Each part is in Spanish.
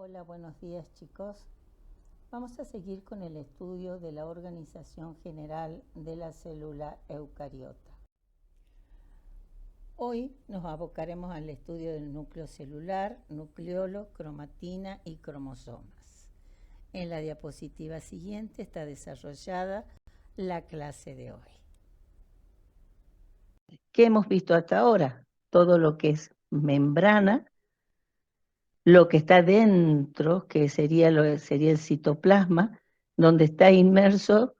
Hola, buenos días chicos. Vamos a seguir con el estudio de la organización general de la célula eucariota. Hoy nos abocaremos al estudio del núcleo celular, nucleolo, cromatina y cromosomas. En la diapositiva siguiente está desarrollada la clase de hoy. ¿Qué hemos visto hasta ahora? Todo lo que es membrana, lo que está dentro, que sería el citoplasma, donde está inmerso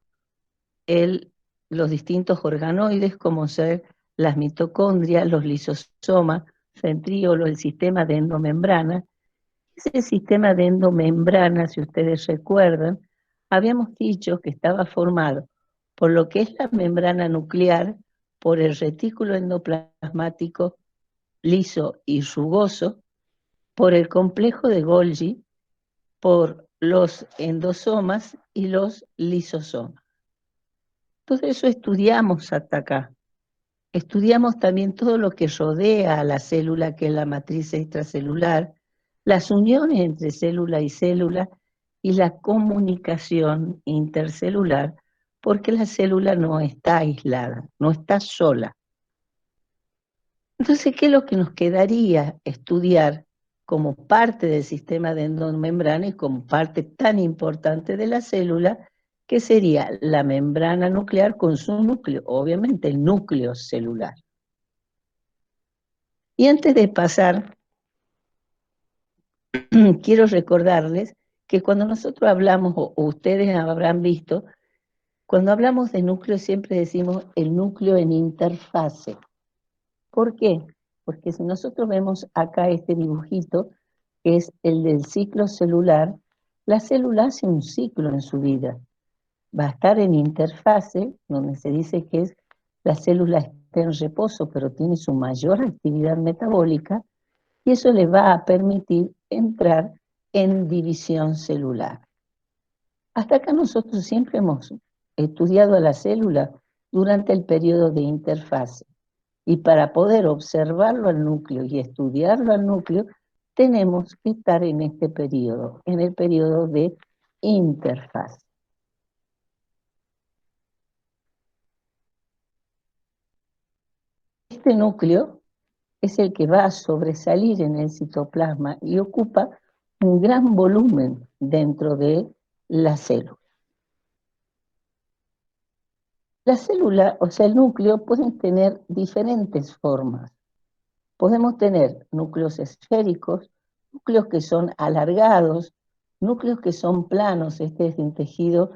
los distintos organoides, como ser las mitocondrias, los lisosomas, centríolos, el sistema de endomembrana. Ese sistema de endomembrana, si ustedes recuerdan, habíamos dicho que estaba formado por lo que es la membrana nuclear, por el retículo endoplasmático liso y rugoso, por el complejo de Golgi, por los endosomas y los lisosomas. Todo eso estudiamos hasta acá. Estudiamos también todo lo que rodea a la célula, que es la matriz extracelular, las uniones entre célula y célula y la comunicación intercelular, porque la célula no está aislada, no está sola. Entonces, ¿qué es lo que nos quedaría estudiar como parte del sistema de endomembrana y como parte tan importante de la célula, que sería la membrana nuclear con su núcleo, obviamente el núcleo celular? Y antes de pasar, quiero recordarles que cuando nosotros hablamos, o ustedes habrán visto, cuando hablamos de núcleo siempre decimos el núcleo en interfase. ¿Por qué? Porque si nosotros vemos acá este dibujito, que es el del ciclo celular, la célula hace un ciclo en su vida. Va a estar en interfase, donde se dice que la célula está en reposo, pero tiene su mayor actividad metabólica, y eso le va a permitir entrar en división celular. Hasta acá nosotros siempre hemos estudiado a la célula durante el periodo de interfase. Y para poder observarlo al núcleo y estudiarlo al núcleo, tenemos que estar en este periodo, en el periodo de interfase. Este núcleo es el que va a sobresalir en el citoplasma y ocupa un gran volumen dentro de la célula. La célula, o sea, el núcleo, pueden tener diferentes formas. Podemos tener núcleos esféricos, núcleos que son alargados, núcleos que son planos. Este es un tejido,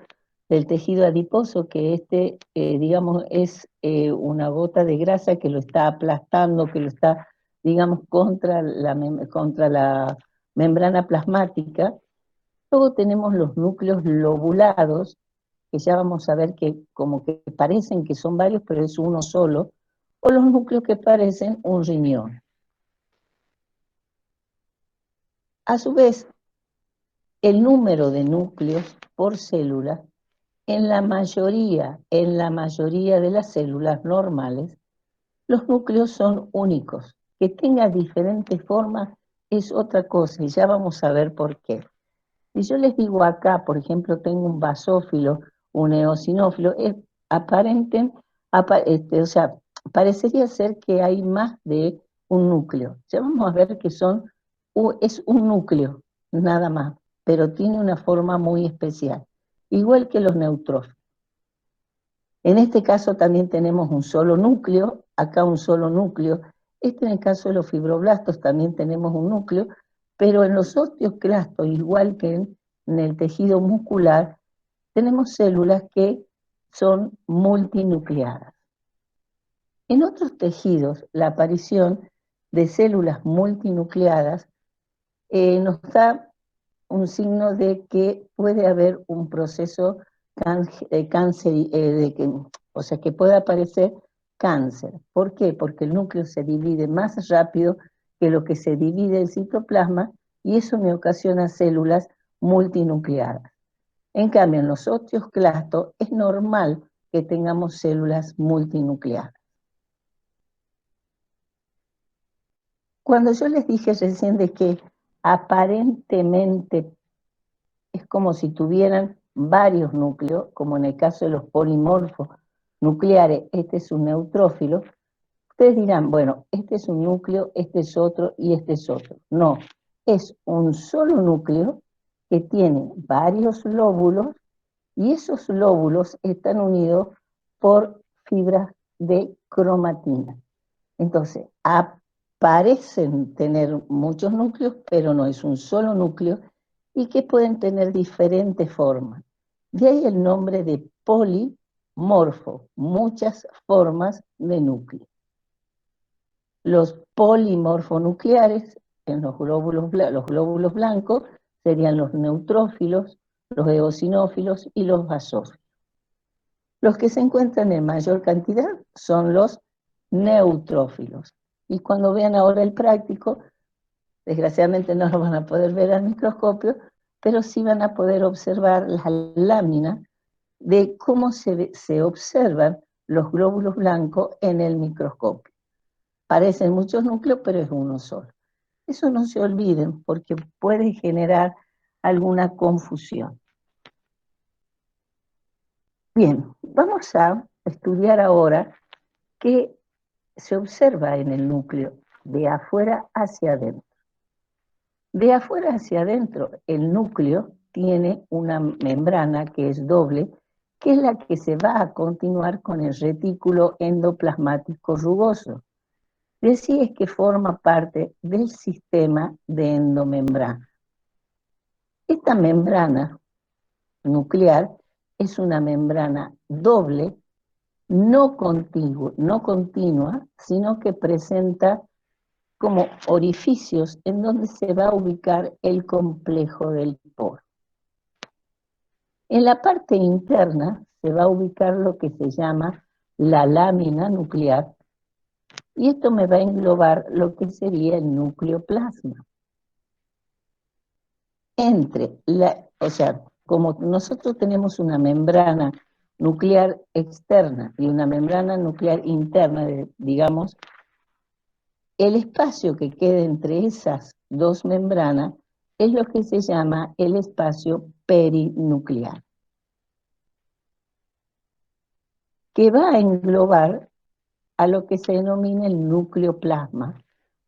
del tejido adiposo, que digamos, es una gota de grasa que lo está aplastando, que lo está, digamos, contra la membrana plasmática. Luego tenemos los núcleos lobulados, que ya vamos a ver que como que parecen que son varios, pero es uno solo, o los núcleos que parecen un riñón. A su vez, el número de núcleos por célula, en la mayoría de las células normales, los núcleos son únicos. Que tenga diferentes formas es otra cosa, y ya vamos a ver por qué. Si yo les digo acá, por ejemplo, tengo un basófilo, un eosinófilo, o sea, parecería ser que hay más de un núcleo. Ya vamos a ver que es un núcleo, nada más, pero tiene una forma muy especial, igual que los neutrófilos. En este caso también tenemos un solo núcleo, acá un solo núcleo. En el caso de los fibroblastos también tenemos un núcleo, pero en los osteoclastos, igual que en el tejido muscular, tenemos células que son multinucleadas. En otros tejidos, la aparición de células multinucleadas nos da un signo de que puede haber un proceso o sea, que puede aparecer cáncer. ¿Por qué? Porque el núcleo se divide más rápido que lo que se divide el citoplasma, y eso me ocasiona células multinucleadas. En cambio, en los osteoclastos es normal que tengamos células multinucleadas. Cuando yo les dije recién de que aparentemente es como si tuvieran varios núcleos, como en el caso de los polimorfos nucleares, este es un neutrófilo. Ustedes dirán, bueno, este es un núcleo, este es otro y este es otro. No, es un solo núcleo que tiene varios lóbulos y esos lóbulos están unidos por fibras de cromatina. Entonces, parecen tener muchos núcleos, pero no es un solo núcleo y que pueden tener diferentes formas. De ahí el nombre de polimorfo, muchas formas de núcleo. Los polimorfonucleares, en los glóbulos blancos, serían los neutrófilos, los eosinófilos y los basófilos. Los que se encuentran en mayor cantidad son los neutrófilos. Y cuando vean ahora el práctico, desgraciadamente no lo van a poder ver al microscopio, pero sí van a poder observar las láminas de cómo se observan los glóbulos blancos en el microscopio. Parecen muchos núcleos, pero es uno solo. Eso no se olviden porque puede generar alguna confusión. Bien, vamos a estudiar ahora qué se observa en el núcleo de afuera hacia adentro. De afuera hacia adentro, el núcleo tiene una membrana que es doble, que es la que se va a continuar con el retículo endoplasmático rugoso. Decía es que forma parte del sistema de endomembrana. Esta membrana nuclear es una membrana doble, no continua, sino que presenta como orificios en donde se va a ubicar el complejo del poro. En la parte interna se va a ubicar lo que se llama la lámina nuclear, y esto me va a englobar lo que sería el nucleoplasma. O sea, como nosotros tenemos una membrana nuclear externa y una membrana nuclear interna, digamos, el espacio que queda entre esas dos membranas es lo que se llama el espacio perinuclear, que va a englobar a lo que se denomina el nucleoplasma,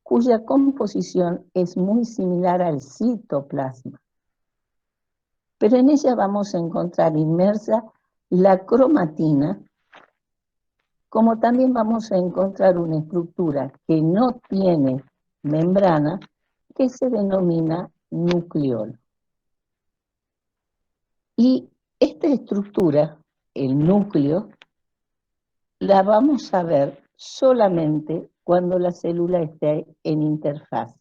cuya composición es muy similar al citoplasma. Pero en ella vamos a encontrar inmersa la cromatina, como también vamos a encontrar una estructura que no tiene membrana, que se denomina nucleolo. Y esta estructura, el núcleo, la vamos a ver solamente cuando la célula esté en interfaz.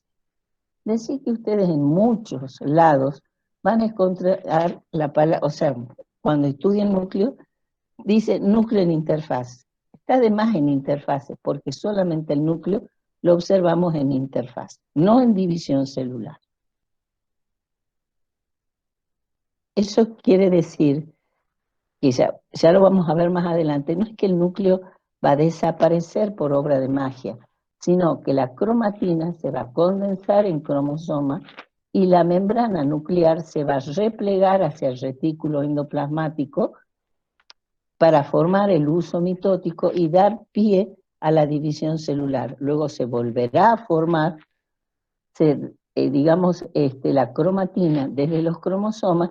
Decir que ustedes en muchos lados van a encontrar la palabra, o sea, cuando estudien núcleo, dice núcleo en interfaz. Está de más en interfaces, porque solamente el núcleo lo observamos en interfaz, no en división celular. Eso quiere decir que ya lo vamos a ver más adelante, no es que el núcleo va a desaparecer por obra de magia, sino que la cromatina se va a condensar en cromosoma y la membrana nuclear se va a replegar hacia el retículo endoplasmático para formar el uso mitótico y dar pie a la división celular. Luego se volverá a formar, la cromatina desde los cromosomas,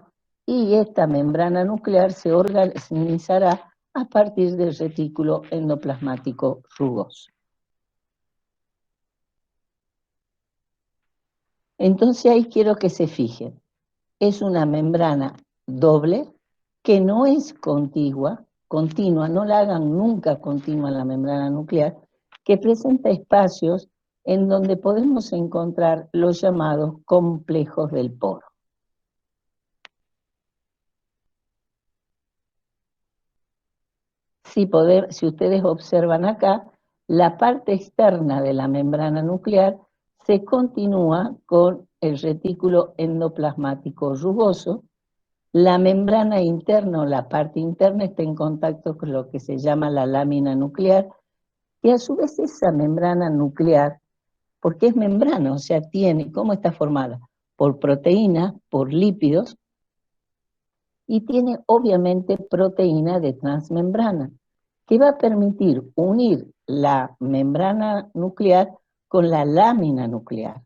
y esta membrana nuclear se organizará a partir del retículo endoplasmático rugoso. Entonces ahí quiero que se fijen. Es una membrana doble que no es continua, no la hagan nunca continua la membrana nuclear, que presenta espacios en donde podemos encontrar los llamados complejos del poro. Si ustedes observan acá, la parte externa de la membrana nuclear se continúa con el retículo endoplasmático rugoso. La membrana interna o la parte interna está en contacto con lo que se llama la lámina nuclear, y a su vez esa membrana nuclear, porque es membrana, o sea, ¿cómo está formada? por proteínas, por lípidos, y tiene obviamente proteína de transmembrana, que va a permitir unir la membrana nuclear con la lámina nuclear,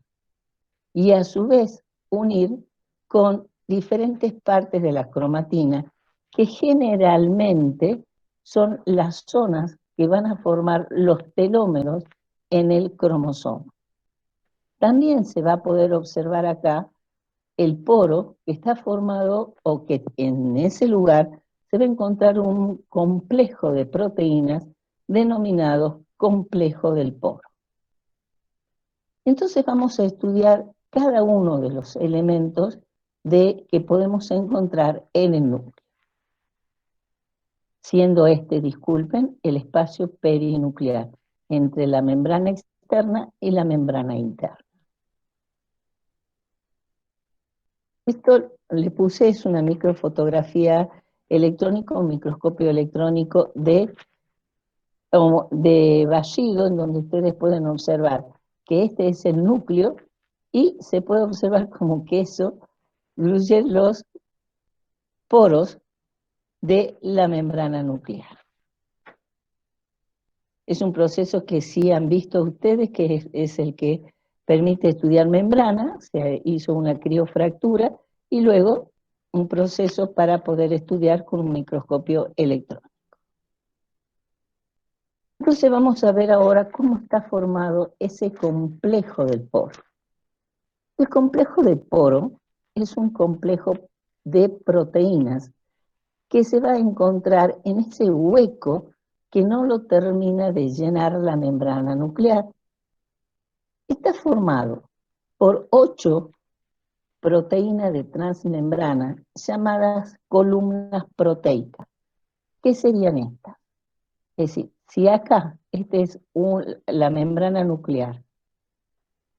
y a su vez unir con diferentes partes de la cromatina, que generalmente son las zonas que van a formar los telómeros en el cromosoma. También se va a poder observar acá el poro que está formado, o que en ese lugar se va a encontrar un complejo de proteínas denominado complejo del poro. Entonces vamos a estudiar cada uno de los elementos que podemos encontrar en el núcleo, siendo disculpen, el espacio perinuclear entre la membrana externa y la membrana interna. Esto le puse, es una microfotografía electrónica, un microscopio electrónico de Vallido, en donde ustedes pueden observar que este es el núcleo, y se puede observar como que eso incluye los poros de la membrana nuclear. Es un proceso que sí han visto ustedes, que es el que permite estudiar membrana. Se hizo una criofractura y luego un proceso para poder estudiar con un microscopio electrónico. Entonces vamos a ver ahora cómo está formado ese complejo del poro. El complejo de poro es un complejo de proteínas que se va a encontrar en ese hueco que no lo termina de llenar la membrana nuclear. Está formado por 8 proteínas de transmembrana llamadas columnas proteicas. ¿Qué serían estas? Es decir, si acá es la membrana nuclear,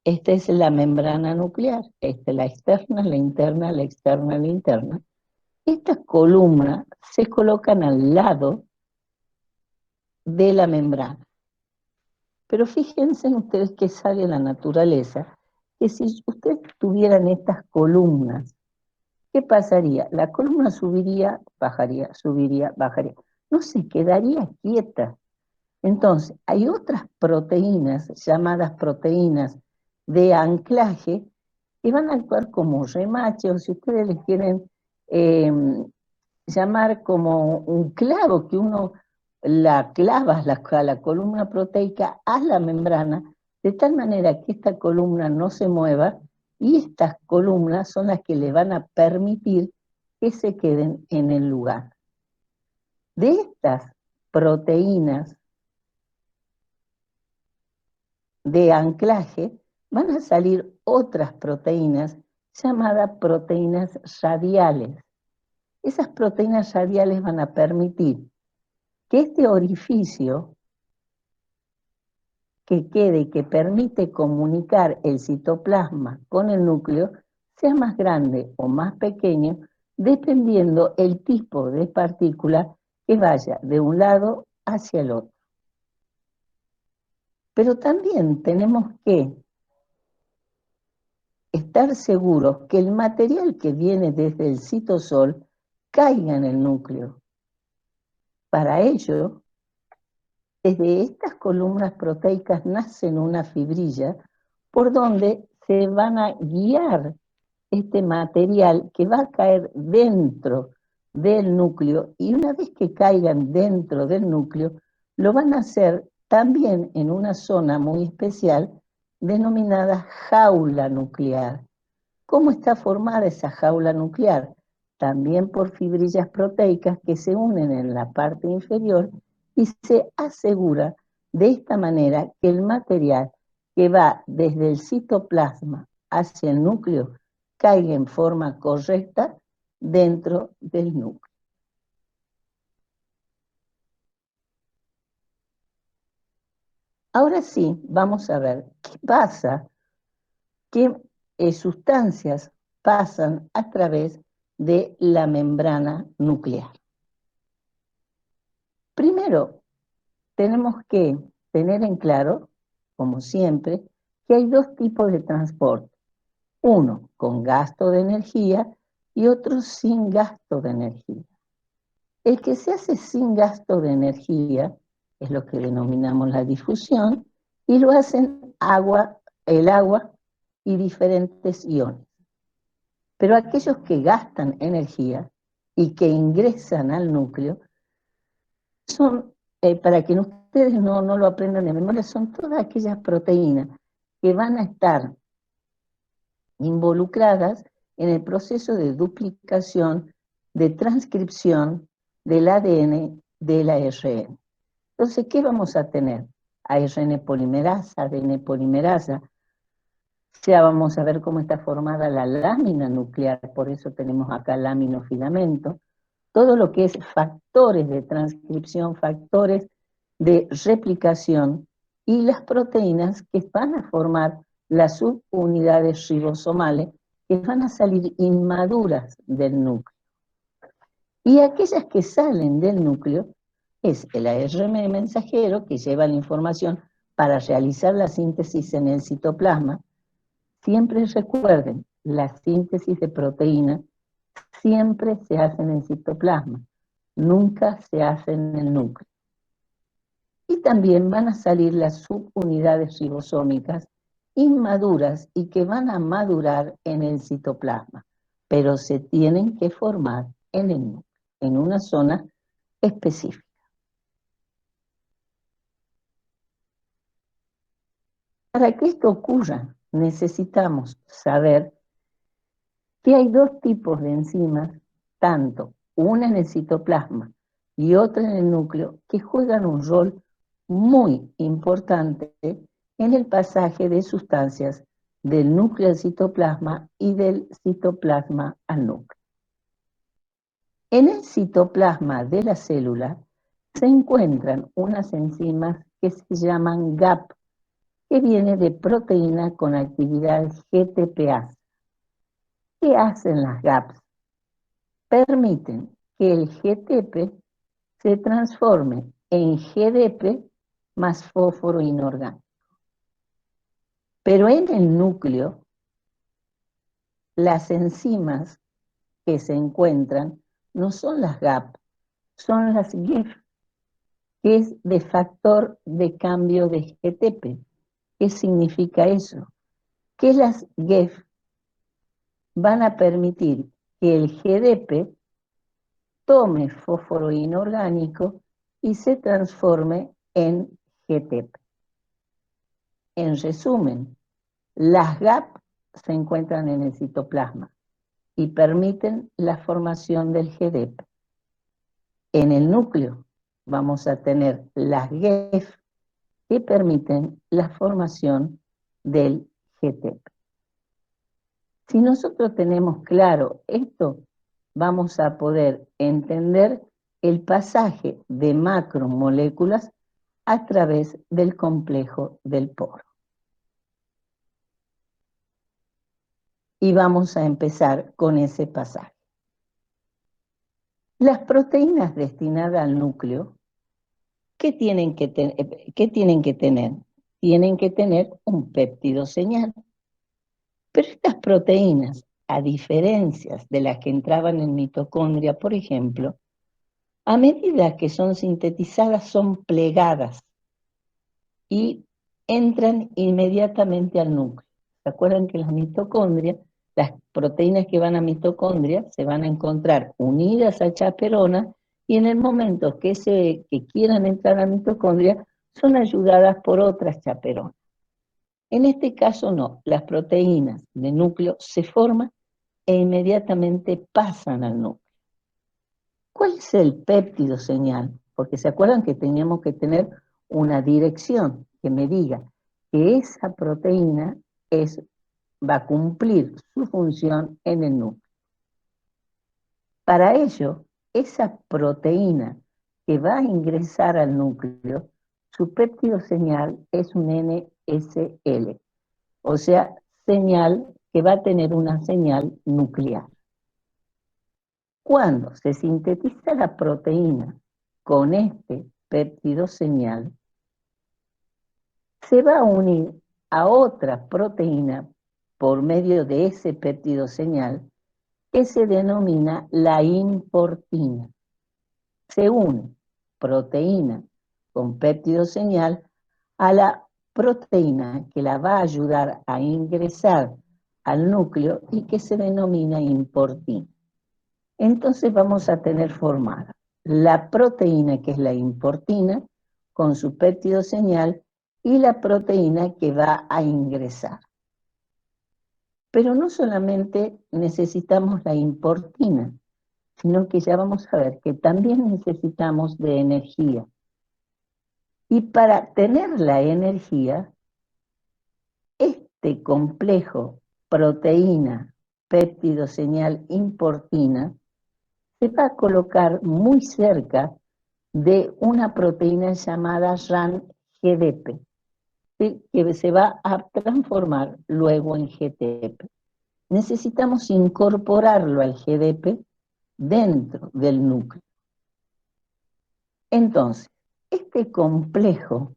esta es la membrana nuclear, esta es la externa, la interna, la externa, la interna. Estas columnas se colocan al lado de la membrana. Pero fíjense ustedes que sale la naturaleza, que si ustedes tuvieran estas columnas, ¿qué pasaría? La columna subiría, bajaría. No se quedaría quieta. Entonces, hay otras proteínas, llamadas proteínas de anclaje, que van a actuar como remache, o si ustedes les quieren llamar como un clavo, que uno la clavas a la columna proteica a la membrana, de tal manera que esta columna no se mueva, y estas columnas son las que le van a permitir que se queden en el lugar. De estas proteínas de anclaje van a salir otras proteínas llamadas proteínas radiales. Esas proteínas radiales van a permitir que este orificio que quede y que permite comunicar el citoplasma con el núcleo sea más grande o más pequeño, dependiendo el tipo de partícula que vaya de un lado hacia el otro. Pero también tenemos que estar seguros que el material que viene desde el citosol caiga en el núcleo. Para ello, desde estas columnas proteicas nacen una fibrilla por donde se van a guiar este material que va a caer dentro del núcleo, y una vez que caigan dentro del núcleo, lo van a hacer también en una zona muy especial denominada jaula nuclear. ¿Cómo está formada esa jaula nuclear? También por fibrillas proteicas que se unen en la parte inferior, y se asegura de esta manera que el material que va desde el citoplasma hacia el núcleo caiga en forma correcta dentro del núcleo. Ahora sí, vamos a ver qué pasa, qué sustancias pasan a través de la membrana nuclear. Primero, tenemos que tener en claro, como siempre, que hay dos tipos de transporte. Uno con gasto de energía y otro sin gasto de energía. El que se hace sin gasto de energía es lo que denominamos la difusión, y lo hacen el agua y diferentes iones. Pero aquellos que gastan energía y que ingresan al núcleo son, para que ustedes no lo aprendan de memoria, son todas aquellas proteínas que van a estar involucradas en el proceso de duplicación, de transcripción del ADN del ARN. Entonces, ¿qué vamos a tener? ARN polimerasa, ADN polimerasa. Ya vamos a ver cómo está formada la lámina nuclear, por eso tenemos acá laminofilamento. Todo lo que es factores de transcripción, factores de replicación y las proteínas que van a formar las subunidades ribosomales que van a salir inmaduras del núcleo. Y aquellas que salen del núcleo es el ARN mensajero que lleva la información para realizar la síntesis en el citoplasma. Siempre recuerden, la síntesis de proteínas siempre se hace en el citoplasma, nunca se hace en el núcleo. Y también van a salir las subunidades ribosómicas inmaduras y que van a madurar en el citoplasma, pero se tienen que formar en el núcleo, en una zona específica. Para que esto ocurra, necesitamos saber que hay dos tipos de enzimas, tanto una en el citoplasma y otra en el núcleo, que juegan un rol muy importante en el pasaje de sustancias del núcleo al citoplasma y del citoplasma al núcleo. En el citoplasma de la célula se encuentran unas enzimas que se llaman GAP, que viene de proteína con actividad GTPase. ¿Qué hacen las GAPs? Permiten que el GTP se transforme en GDP más fósforo inorgánico. Pero en el núcleo, las enzimas que se encuentran no son las GAP, son las GIF, que es de factor de cambio de GTP. ¿Qué significa eso? Que las GIF van a permitir que el GDP tome fósforo inorgánico y se transforme en GTP. En resumen, las GAP se encuentran en el citoplasma y permiten la formación del GDP. En el núcleo vamos a tener las GEF que permiten la formación del GTP. Si nosotros tenemos claro esto, vamos a poder entender el pasaje de macromoléculas a través del complejo del poro. Y vamos a empezar con ese pasaje. Las proteínas destinadas al núcleo, ¿qué tienen que tener? Tienen que tener un péptido señal. Pero estas proteínas, a diferencia de las que entraban en mitocondria, por ejemplo, a medida que son sintetizadas son plegadas y entran inmediatamente al núcleo. ¿Se acuerdan que las mitocondrias, las proteínas que van a mitocondria se van a encontrar unidas a chaperona y en el momento que quieran entrar a mitocondria son ayudadas por otras chaperonas? En este caso no, las proteínas de núcleo se forman e inmediatamente pasan al núcleo. ¿Cuál es el péptido señal? Porque se acuerdan que teníamos que tener una dirección que me diga que esa proteína va a cumplir su función en el núcleo. Para ello, esa proteína que va a ingresar al núcleo, su péptido señal es un NSL, o sea, señal que va a tener una señal nuclear. Cuando se sintetiza la proteína con este péptido señal, se va a unir a otra proteína por medio de ese péptido señal que se denomina la importina. Se une proteína con péptido señal a la proteína que la va a ayudar a ingresar al núcleo y que se denomina importina. Entonces vamos a tener formada la proteína, que es la importina, con su péptido señal, y la proteína que va a ingresar. Pero no solamente necesitamos la importina, sino que ya vamos a ver que también necesitamos de energía. Y para tener la energía, este complejo proteína, péptido señal, importina, se va a colocar muy cerca de una proteína llamada RAN-GDP, ¿sí? Que se va a transformar luego en GTP. Necesitamos incorporarlo al GDP dentro del núcleo. Entonces, este complejo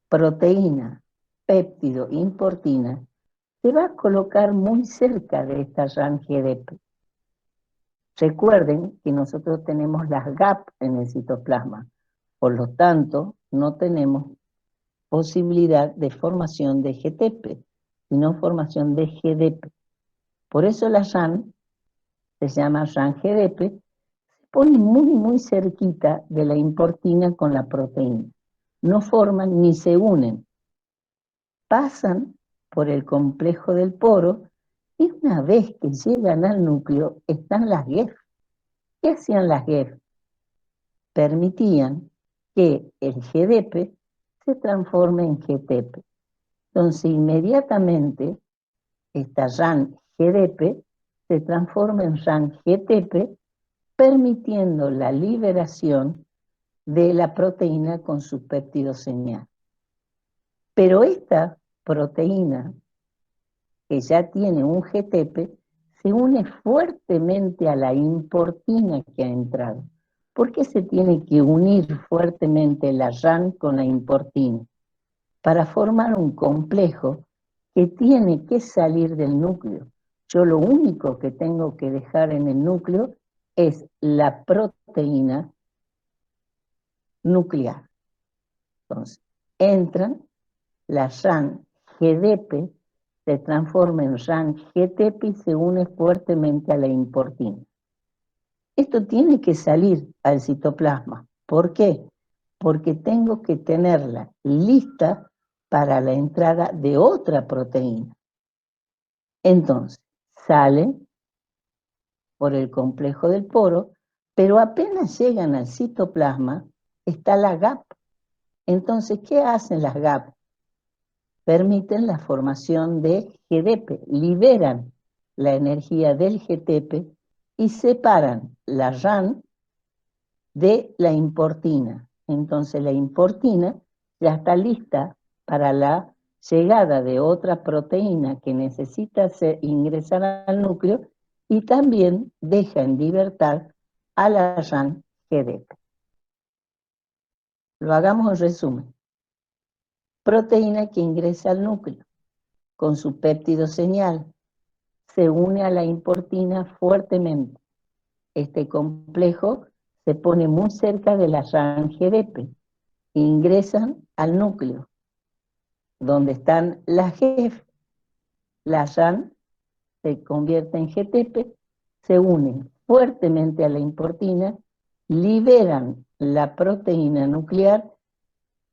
proteína, péptido, importina, se va a colocar muy cerca de esta RAN-GDP. Recuerden que nosotros tenemos las GAP en el citoplasma, por lo tanto, no tenemos posibilidad de formación de GTP, sino formación de GDP. Por eso la RAN se llama RAN-GDP, se pone muy cerquita de la importina con la proteína. No forman ni se unen. Pasan por el complejo del poro y una vez que llegan al núcleo están las GEF. ¿Qué hacían las GEF? Permitían que el GDP se transforme en GTP. Entonces inmediatamente esta RAN-GDP se transforma en RAN-GTP, permitiendo la liberación de la proteína con su péptido señal. Pero esta proteína, que ya tiene un GTP, se une fuertemente a la importina que ha entrado. ¿Por qué se tiene que unir fuertemente la RAN con la importina? Para formar un complejo que tiene que salir del núcleo. Yo lo único que tengo que dejar en el núcleo es la proteína nuclear. Entonces, entran, la RAN-GDP se transforma en RAN-GTP y se une fuertemente a la importina. Esto tiene que salir al citoplasma. ¿Por qué? Porque tengo que tenerla lista para la entrada de otra proteína. Entonces, sale por el complejo del poro, pero apenas llegan al citoplasma, está la GAP. Entonces, ¿qué hacen las GAP? Permiten la formación de GDP, liberan la energía del GTP y separan la RAN de la importina. Entonces la importina ya está lista para la llegada de otra proteína que necesita ingresar al núcleo y también deja en libertad a la RAN-GDP. Lo hagamos en resumen. Proteína que ingresa al núcleo con su péptido señal se une a la importina fuertemente. Este complejo se pone muy cerca de la RAN-GDP. Ingresan al núcleo, donde están las GEF. La RAN se convierte en GTP, se unen fuertemente a la importina, liberan la proteína nuclear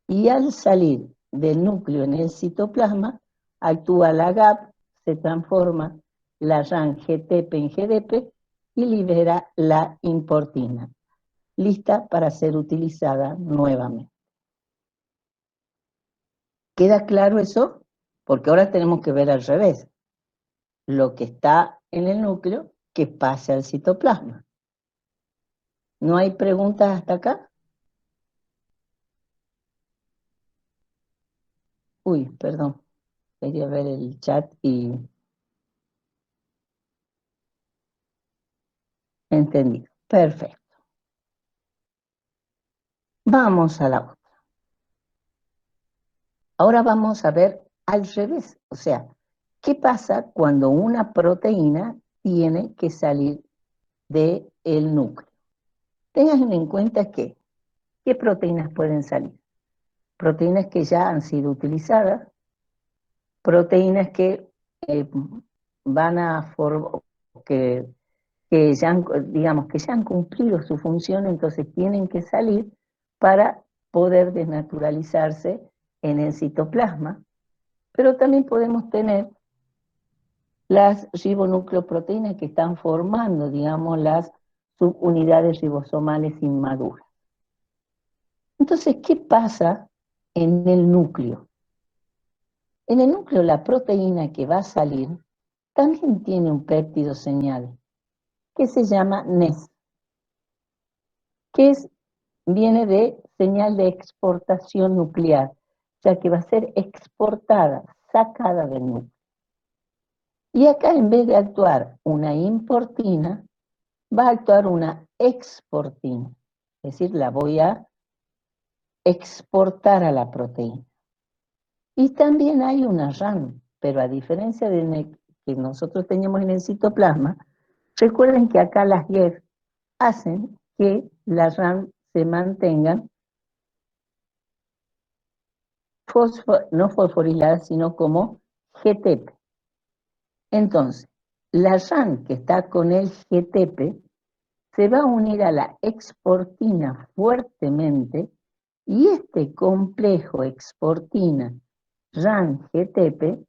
y al salir del núcleo en el citoplasma, actúa la GAP, se transforma la RAN-GTP en GDP y libera la importina, lista para ser utilizada nuevamente. ¿Queda claro eso? Porque ahora tenemos que ver al revés. Lo que está en el núcleo, que pase al citoplasma. ¿No hay preguntas hasta acá? Uy, perdón. Quería ver el chat y... Entendido. Perfecto. Vamos a la otra. Ahora vamos a ver al revés. O sea, ¿Qué pasa cuando una proteína tiene que salir del núcleo? Tengan en cuenta que, ¿qué proteínas pueden salir? Proteínas que ya han sido utilizadas, proteínas que van a que ya han, digamos, que ya han cumplido su función, entonces tienen que salir para poder desnaturalizarse en el citoplasma, pero también podemos tener las ribonucleoproteínas que están formando, digamos, las subunidades ribosomales inmaduras. Entonces, ¿qué pasa en el núcleo? En el núcleo la proteína que va a salir también tiene un péptido señal que se llama NES, que viene de señal de exportación nuclear, o sea que va a ser exportada, sacada del núcleo. Y acá en vez de actuar una importina, va a actuar una exportina, es decir, la voy a exportar a la proteína. Y también hay una RAM, pero a diferencia de que nosotros teníamos en el citoplasma, recuerden que acá las GEF hacen que las RAM se mantengan no fosforiladas, sino como GTP. Entonces, la RAM que está con el GTP se va a unir a la exportina fuertemente y este complejo exportina RAN-GTP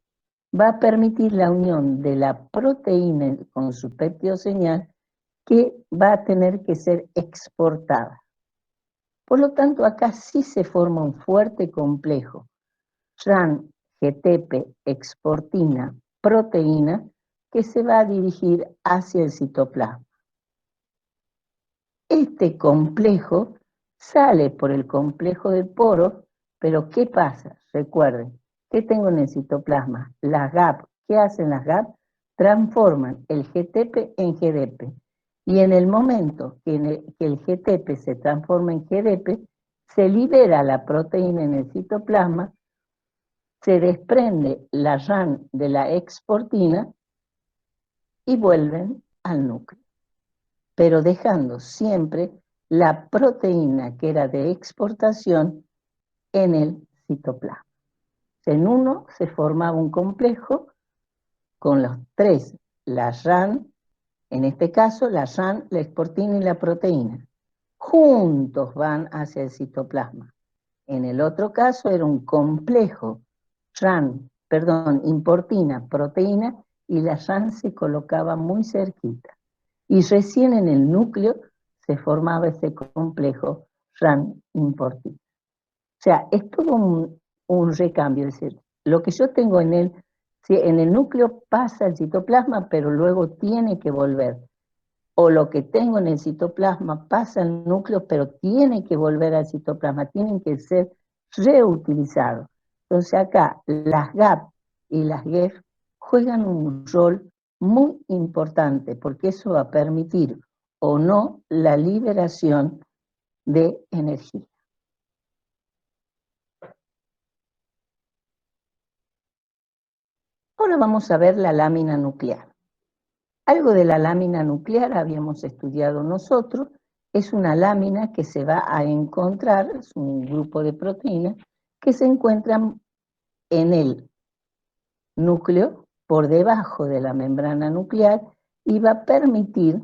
va a permitir la unión de la proteína con su péptido señal que va a tener que ser exportada. Por lo tanto, acá sí se forma un fuerte complejo RAN-GTP exportina proteína que se va a dirigir hacia el citoplasma. Este complejo sale por el complejo del poro, pero ¿qué pasa? Recuerden, ¿qué tengo en el citoplasma? Las GAP. ¿Qué hacen las GAP? Transforman el GTP en GDP. Y en el momento que el GTP se transforma en GDP, se libera la proteína en el citoplasma, se desprende la RAN de la exportina y vuelven al núcleo, pero dejando siempre la proteína que era de exportación en el citoplasma. En uno se formaba un complejo con los tres, la RAN, en este caso la RAN, la exportina y la proteína. Juntos van hacia el citoplasma. En el otro caso era un complejo importina, proteína, y la RAN se colocaba muy cerquita. Y recién en el núcleo se formaba ese complejo RAN-importina. O sea, es todo un recambio, es decir, lo que yo tengo en el núcleo pasa al citoplasma, pero luego tiene que volver. O lo que tengo en el citoplasma pasa al núcleo, pero tiene que volver al citoplasma, tienen que ser reutilizados. Entonces acá las GAP y las GEF juegan un rol muy importante, porque eso va a permitir o no la liberación de energía. Ahora vamos a ver la lámina nuclear. Algo de la lámina nuclear habíamos estudiado nosotros, es una lámina que se va a encontrar, es un grupo de proteínas que se encuentran en el núcleo por debajo de la membrana nuclear y va a permitir,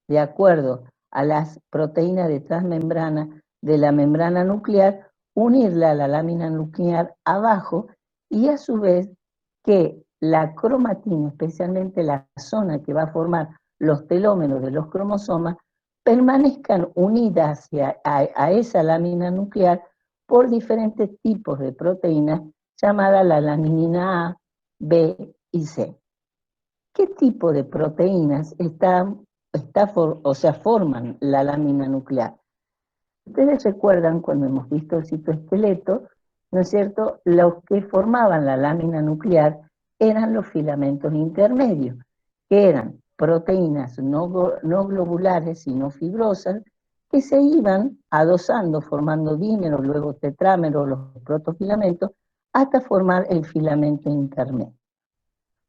de acuerdo a las proteínas de transmembrana de la membrana nuclear, unirla a la lámina nuclear abajo y a su vez que la cromatina, especialmente la zona que va a formar los telómeros de los cromosomas, permanezcan unidas a esa lámina nuclear por diferentes tipos de proteínas llamadas la laminina A, B y C. ¿Qué tipo de proteínas forman la lámina nuclear? Ustedes recuerdan cuando hemos visto el citoesqueleto, ¿no es cierto? Los que formaban la lámina nuclear eran los filamentos intermedios, que eran proteínas no globulares, sino fibrosas, que se iban adosando, formando dímeros, luego tetrámeros, los protofilamentos, hasta formar el filamento intermedio.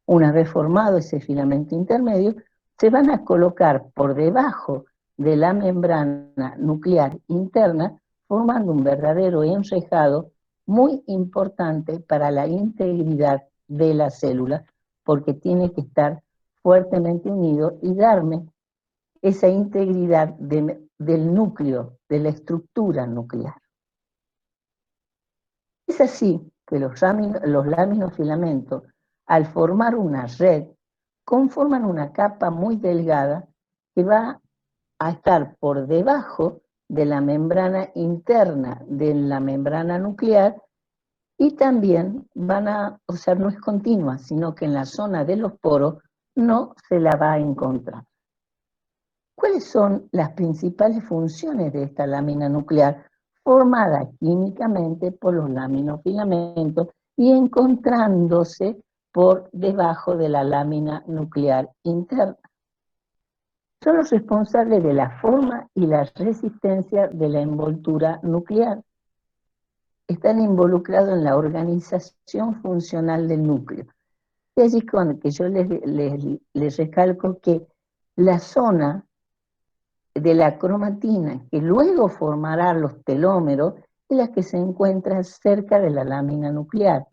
Una vez formado ese filamento intermedio, se van a colocar por debajo de la membrana nuclear interna, formando un verdadero enrejado muy importante para la integridad de la célula, porque tiene que estar fuertemente unido y darme esa integridad del núcleo, de la estructura nuclear. Es así que los laminofilamentos, al formar una red, conforman una capa muy delgada que va a estar por debajo de la membrana interna de la membrana nuclear y también o sea, no es continua, sino que en la zona de los poros no se la va a encontrar. ¿Cuáles son las principales funciones de esta lámina nuclear formada químicamente por los laminofilamentos y encontrándose por debajo de la lámina nuclear interna? Son los responsables de la forma y la resistencia de la envoltura nuclear. Están involucrados en la organización funcional del núcleo. Y allí con que yo les recalco que la zona de la cromatina, que luego formará los telómeros, es la que se encuentra cerca de la lámina nuclear.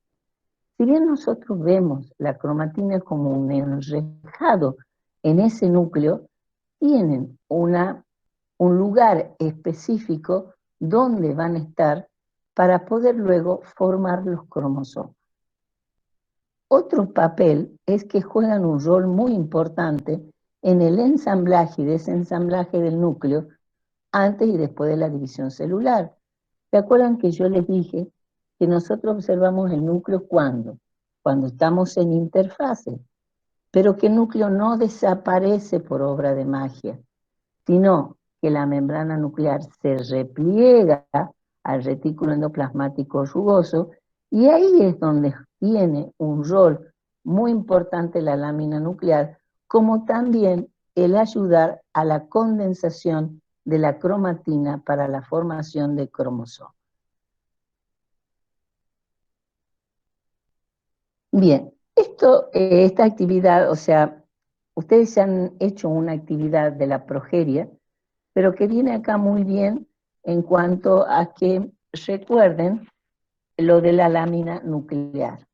Si bien nosotros vemos la cromatina como un enrejado en ese núcleo, tienen un lugar específico donde van a estar para poder luego formar los cromosomas. Otro papel es que juegan un rol muy importante en el ensamblaje y desensamblaje del núcleo antes y después de la división celular. ¿Se acuerdan que yo les dije que nosotros observamos el núcleo cuando estamos en interfase, pero que el núcleo no desaparece por obra de magia, sino que la membrana nuclear se repliega al retículo endoplasmático rugoso y ahí es donde tiene un rol muy importante la lámina nuclear, como también el ayudar a la condensación de la cromatina para la formación de cromosomas. Bien, esta actividad, o sea, ustedes ya han hecho una actividad de la progeria, pero que viene acá muy bien en cuanto a que recuerden lo de la lámina nuclear.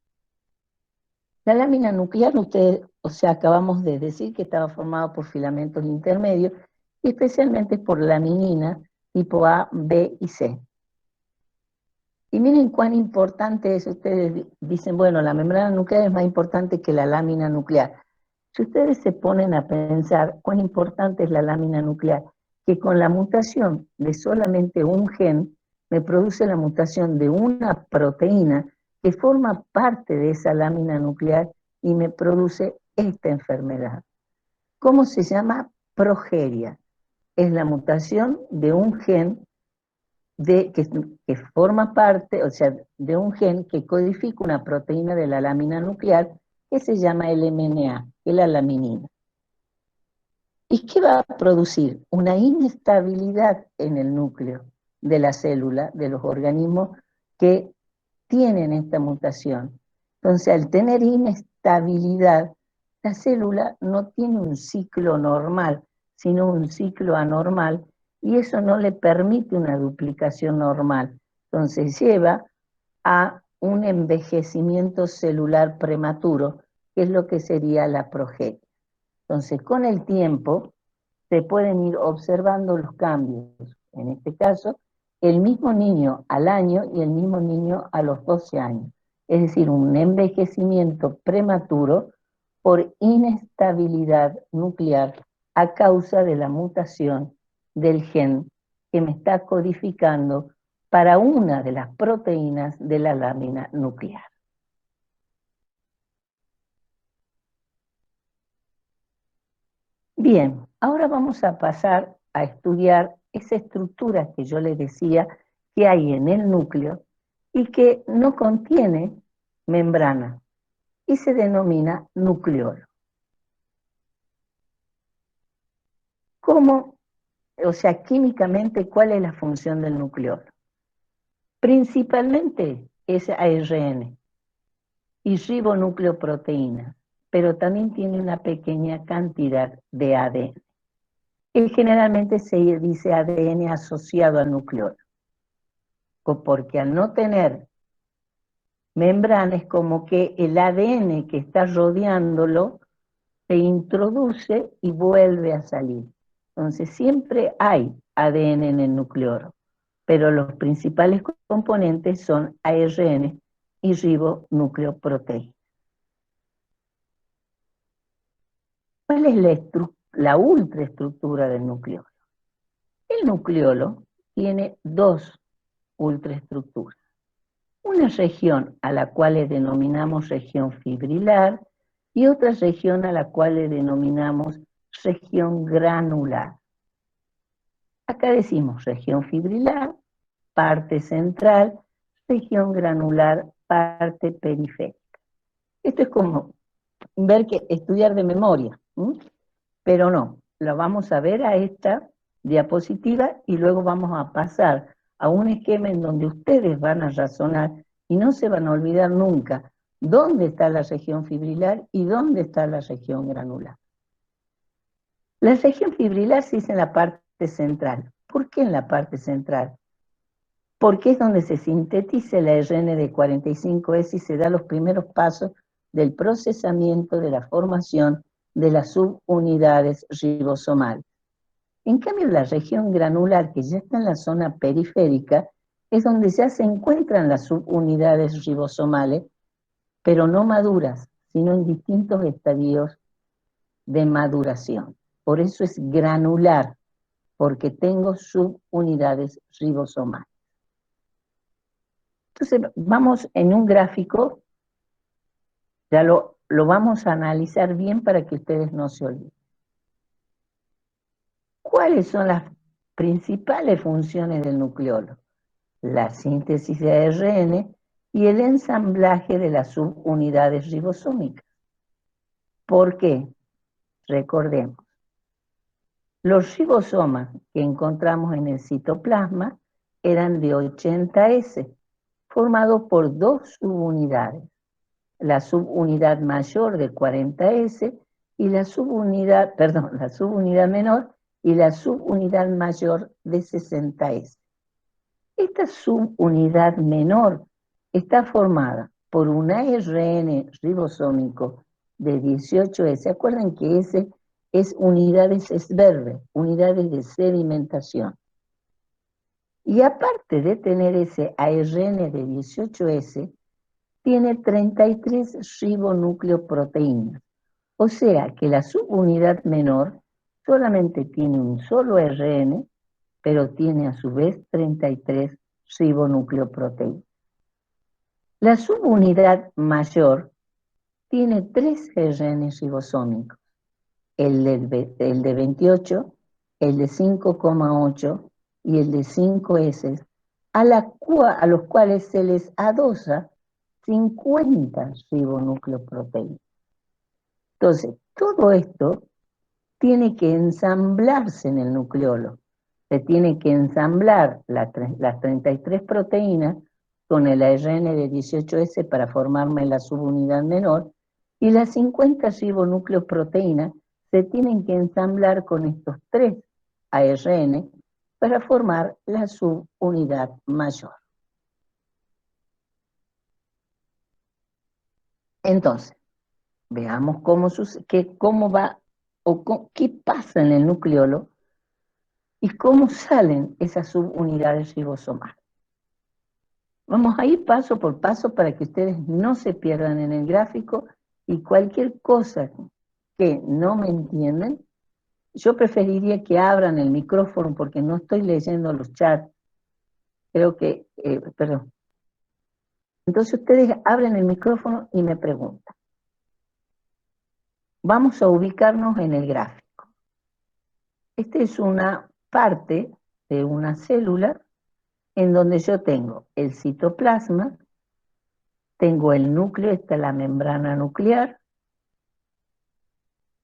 La lámina nuclear, ustedes, o sea, acabamos de decir que estaba formada por filamentos intermedios, y especialmente por laminina tipo A, B y C. Y miren cuán importante es, ustedes dicen, bueno, la membrana nuclear es más importante que la lámina nuclear. Si ustedes se ponen a pensar cuán importante es la lámina nuclear, que con la mutación de solamente un gen, me produce la mutación de una proteína que forma parte de esa lámina nuclear y me produce esta enfermedad. ¿Cómo se llama? Progeria. Es la mutación de un gen que forma parte, o sea, de un gen que codifica una proteína de la lámina nuclear que se llama LMNA, que es la laminina. ¿Y qué va a producir? Una inestabilidad en el núcleo de la célula, de los organismos que tienen esta mutación. Entonces, al tener inestabilidad, la célula no tiene un ciclo normal, sino un ciclo anormal, y eso no le permite una duplicación normal. Entonces, lleva a un envejecimiento celular prematuro, que es lo que sería la progeria. Entonces, con el tiempo, se pueden ir observando los cambios. En este caso, el mismo niño al año y el mismo niño a los 12 años. Es decir, un envejecimiento prematuro por inestabilidad nuclear a causa de la mutación del gen que me está codificando para una de las proteínas de la lámina nuclear. Bien, ahora vamos a pasar a estudiar esa estructura que yo les decía que hay en el núcleo y que no contiene membrana y se denomina nucleolo. ¿Cómo? O sea, químicamente, ¿cuál es la función del nucleolo? Principalmente es ARN y ribonucleoproteína. pero también tiene una pequeña cantidad de ADN. Y generalmente se dice ADN asociado al nucleolo, porque al no tener membrana es como que el ADN que está rodeándolo se introduce y vuelve a salir. Entonces siempre hay ADN en el nucleolo, pero los principales componentes son ARN y ribonucleoproteína. ¿Cuál es la ultraestructura del nucleolo? El nucleolo tiene dos ultraestructuras. Una región a la cual le denominamos región fibrilar y otra región a la cual le denominamos región granular. Acá decimos región fibrilar, parte central, región granular, parte periférica. Esto es como ver que estudiar de memoria, pero no, lo vamos a ver a esta diapositiva y luego vamos a pasar a un esquema en donde ustedes van a razonar y no se van a olvidar nunca dónde está la región fibrilar y dónde está la región granular. La región fibrilar se dice en la parte central. ¿Por qué en la parte central? Porque es donde se sintetiza el ARN de 45S y se da los primeros pasos del procesamiento de la formación de las subunidades ribosomales. En cambio, la región granular, que ya está en la zona periférica, es donde ya se encuentran las subunidades ribosomales, pero no maduras, sino en distintos estadios de maduración. Por eso es granular, porque tengo subunidades ribosomales. Entonces, vamos en un gráfico, ya lo vamos a analizar bien para que ustedes no se olviden. ¿Cuáles son las principales funciones del nucleolo? La síntesis de ARN y el ensamblaje de las subunidades ribosómicas. ¿Por qué? Recordemos, los ribosomas que encontramos en el citoplasma eran de 80S, formados por dos subunidades, la subunidad mayor de 40S y la subunidad menor y la subunidad mayor de 60S. Esta subunidad menor está formada por un ARN ribosómico de 18S. Acuerden que ese es unidades SBERBE, unidades de sedimentación. Y aparte de tener ese ARN de 18S, tiene 33 ribonucleoproteínas. O sea que la subunidad menor solamente tiene un solo ARN, pero tiene a su vez 33 ribonucleoproteínas. La subunidad mayor tiene 3 ARN ribosómicos, el de 28, el de 5,8 y el de 5S, a los cuales se les adosa 50 ribonucleoproteínas. Entonces, todo esto tiene que ensamblarse en el nucleolo. Se tiene que ensamblar las 33 proteínas con el ARN de 18S para formarme la subunidad menor, y las 50 ribonucleoproteínas se tienen que ensamblar con estos 3 ARN para formar la subunidad mayor. Entonces, veamos cómo va o qué pasa en el nucleolo y cómo salen esas subunidades ribosomales. Vamos a ir paso por paso para que ustedes no se pierdan en el gráfico, y cualquier cosa que no me entienden, yo preferiría que abran el micrófono porque no estoy leyendo los chats. Creo que, perdón. Entonces ustedes abren el micrófono y me preguntan. Vamos a ubicarnos en el gráfico. Esta es una parte de una célula en donde yo tengo el citoplasma, tengo el núcleo, esta es la membrana nuclear,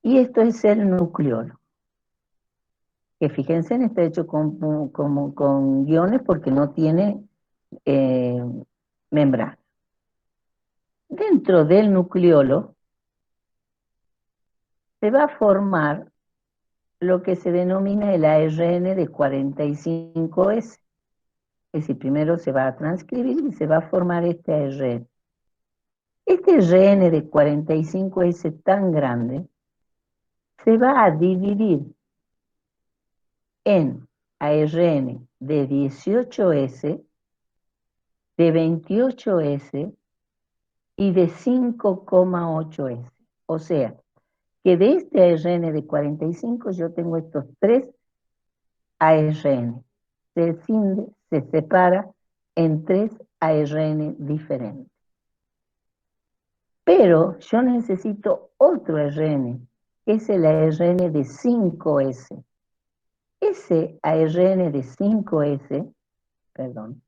y esto es el nucleolo. Que fíjense, está hecho con guiones porque no tiene membrana. Dentro del nucleolo se va a formar lo que se denomina el ARN de 45S. Es decir, primero se va a transcribir y se va a formar este ARN. Este ARN de 45S tan grande se va a dividir en ARN de 18S, de 28S y de 5,8S. O sea, que de este ARN de 45 yo tengo estos tres ARN. Se separa en tres ARN diferentes. Pero yo necesito otro ARN, que es el ARN de 5S. Ese ARN de 5S, perdón,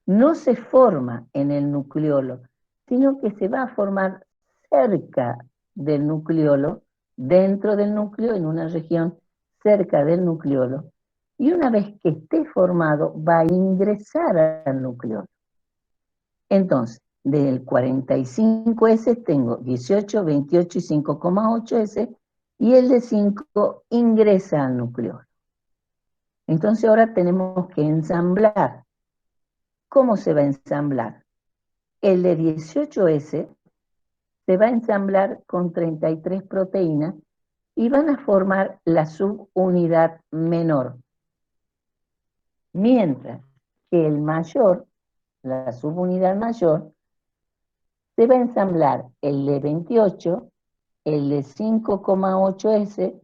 no se forma en el nucleolo, sino que se va a formar cerca del nucleolo, dentro del núcleo, en una región cerca del nucleolo, y una vez que esté formado va a ingresar al nucleolo. Entonces, del 45S tengo 18, 28 y 5,8S, y el de 5 ingresa al nucleolo. Entonces ahora tenemos que ensamblar. ¿Cómo se va a ensamblar? El de 18S se va a ensamblar con 33 proteínas y van a formar la subunidad menor. Mientras que el mayor, la subunidad mayor, se va a ensamblar el de 28, el de 5,8S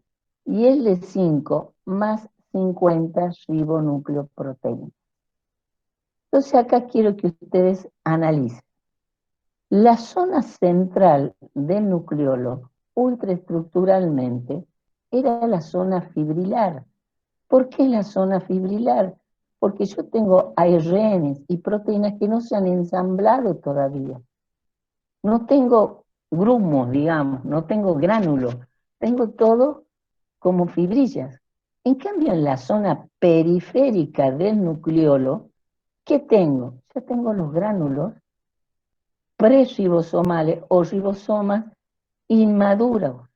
y el de 5 más 50 ribonucleoproteínas. Entonces acá quiero que ustedes analicen. La zona central del nucleolo, ultraestructuralmente, era la zona fibrilar. ¿Por qué la zona fibrilar? Porque yo tengo ARNs y proteínas que no se han ensamblado todavía. No tengo grumos, digamos, no tengo gránulos, tengo todo como fibrillas. En cambio, en la zona periférica del nucleolo, ¿qué tengo? Ya tengo los gránulos preribosomales o ribosomas inmaduros.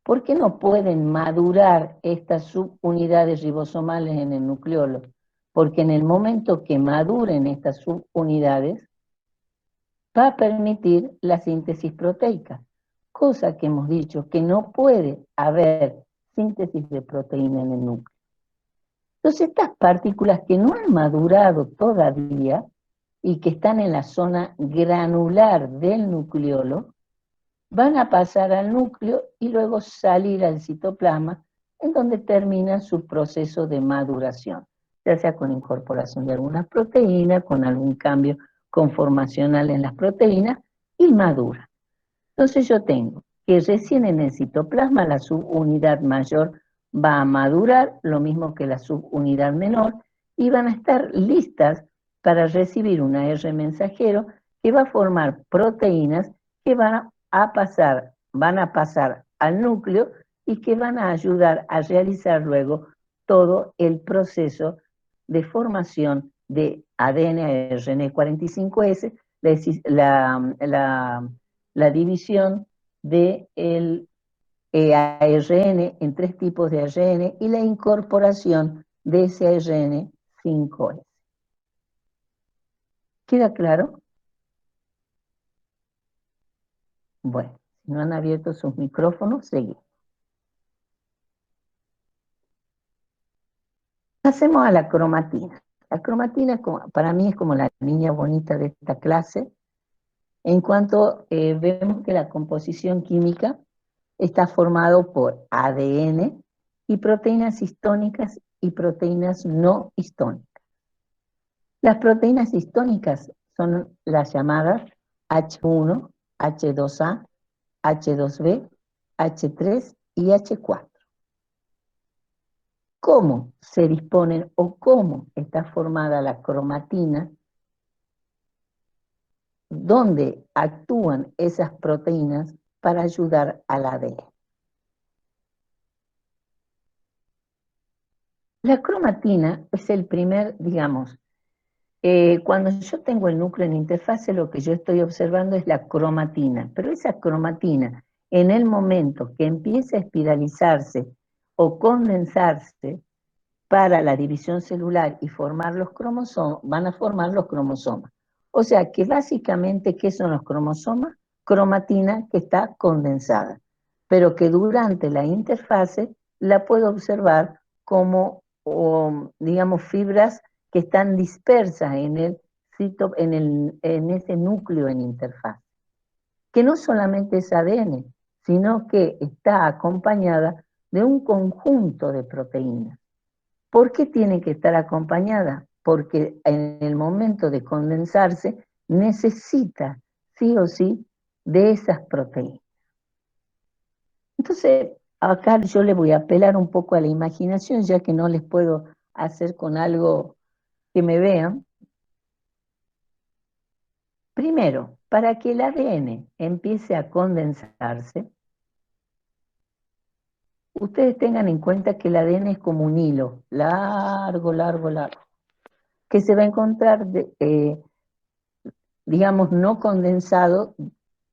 ¿Por qué no pueden madurar estas subunidades ribosomales en el nucleolo? Porque en el momento que maduren estas subunidades, va a permitir la síntesis proteica, cosa que hemos dicho que no puede haber síntesis de proteína en el núcleo. Entonces, estas partículas que no han madurado todavía y que están en la zona granular del nucleolo, van a pasar al núcleo y luego salir al citoplasma, en donde termina su proceso de maduración, ya sea con incorporación de algunas proteínas, con algún cambio conformacional en las proteínas, y madura. Entonces yo tengo que recién en el citoplasma la subunidad mayor va a madurar, lo mismo que la subunidad menor, y van a estar listas para recibir un AR mensajero que va a formar proteínas que van a pasar al núcleo y que van a ayudar a realizar luego todo el proceso de formación de ADN ARN 45S, la división del ARN en tres tipos de ARN y la incorporación de ese ARN 5S. ¿Queda claro? Bueno, si no han abierto sus micrófonos, seguimos. Pasemos a la cromatina. La cromatina para mí es como la niña bonita de esta clase, en cuanto vemos que la composición química está formado por ADN y proteínas histónicas y proteínas no histónicas. Las proteínas histónicas son las llamadas H1, H2A, H2B, H3 y H4. ¿Cómo se disponen o cómo está formada la cromatina? ¿Dónde actúan esas proteínas para ayudar al ADN? La cromatina es el primer, digamos, cuando yo tengo el núcleo en interfase, lo que yo estoy observando es la cromatina, pero esa cromatina en el momento que empiece a espiralizarse o condensarse para la división celular y formar los cromosomas, van a formar los cromosomas. O sea que básicamente, ¿qué son los cromosomas? Cromatina que está condensada, pero que durante la interfase la puedo observar como, digamos, fibras que están dispersas en ese núcleo en interfaz, que no solamente es ADN, sino que está acompañada de un conjunto de proteínas. ¿Por qué tiene que estar acompañada? Porque en el momento de condensarse necesita sí o sí de esas proteínas. Entonces, acá yo le voy a apelar un poco a la imaginación, ya que no les puedo hacer con algo que me vean. Primero, para que el ADN empiece a condensarse, ustedes tengan en cuenta que el ADN es como un hilo, largo, largo, largo, que se va a encontrar, digamos, no condensado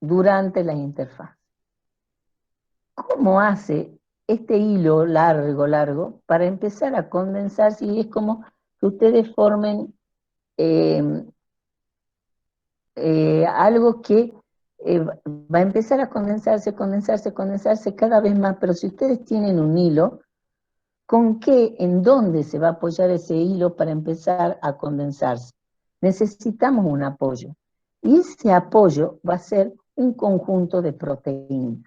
durante la interfaz. ¿Cómo hace este hilo largo, largo, para empezar a condensarse? Y es como que ustedes formen algo que va a empezar a condensarse, condensarse, condensarse cada vez más, pero si ustedes tienen un hilo, ¿con qué, en dónde se va a apoyar ese hilo para empezar a condensarse? Necesitamos un apoyo. Y ese apoyo va a ser un conjunto de proteínas.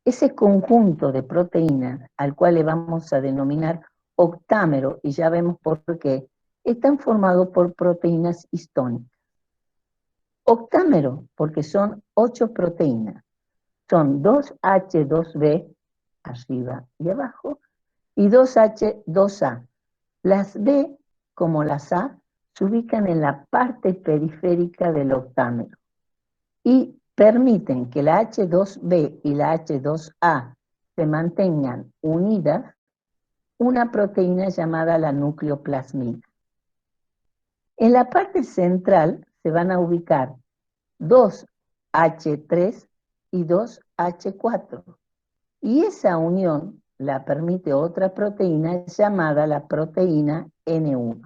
Ese conjunto de proteínas, al cual le vamos a denominar octámero, y ya vemos por qué, están formados por proteínas histónicas. Octámero, porque son 8 proteínas. Son 2H2B, arriba y abajo, y 2H2A. Las B, como las A, se ubican en la parte periférica del octámero y permiten que la H2B y la H2A se mantengan unidas una proteína llamada la nucleoplasmina. En la parte central se van a ubicar 2H3 y 2H4. Y esa unión la permite otra proteína llamada la proteína N1.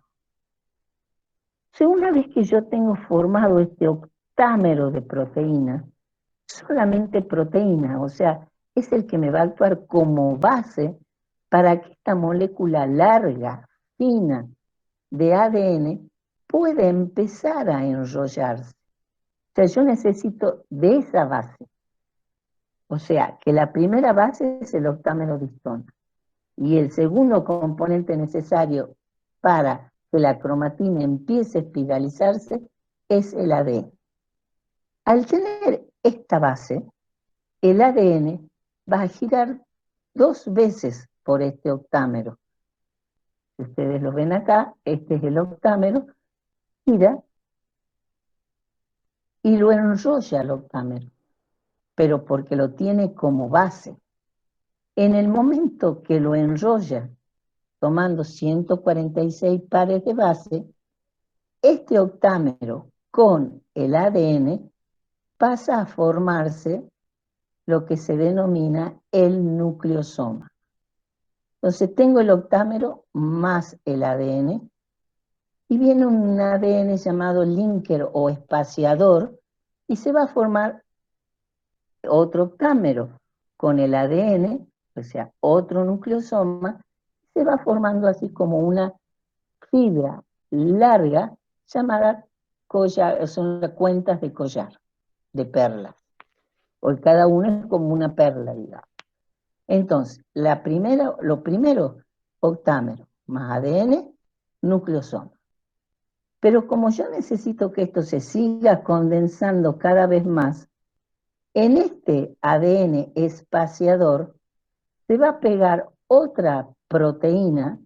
Una vez que yo tengo formado este octámero de proteínas, solamente proteína, o sea, es el que me va a actuar como base para que esta molécula larga, fina, de ADN pueda empezar a enrollarse. O sea, yo necesito de esa base. O sea, que la primera base es el octámero de histona. Y el segundo componente necesario para que la cromatina empiece a espiralizarse es el ADN. Al tener esta base, el ADN va a girar 2 veces por este octámero. Si ustedes lo ven acá, este es el octámero, gira y lo enrolla el octámero, pero porque lo tiene como base. En el momento que lo enrolla, tomando 146 pares de base, este octámero con el ADN pasa a formarse lo que se denomina el nucleosoma. Entonces tengo el octámero más el ADN y viene un ADN llamado linker o espaciador y se va a formar otro octámero con el ADN, o sea, otro nucleosoma, se va formando así como una fibra larga llamada collar, son las cuentas de collar, de perlas. Porque cada una es como una perla, digamos. Entonces, lo primero, octámero, más ADN, nucleosoma. Pero como yo necesito que esto se siga condensando cada vez más, en este ADN espaciador se va a pegar otra proteína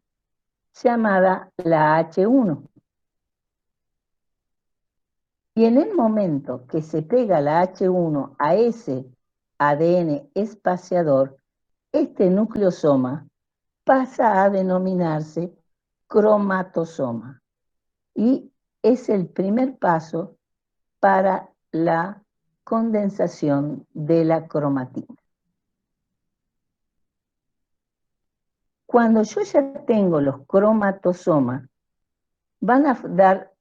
llamada la H1. Y en el momento que se pega la H1 a ese ADN espaciador, este nucleosoma pasa a denominarse cromatosoma. Y es el primer paso para la condensación de la cromatina. Cuando yo ya tengo los cromatosomas, van a dar,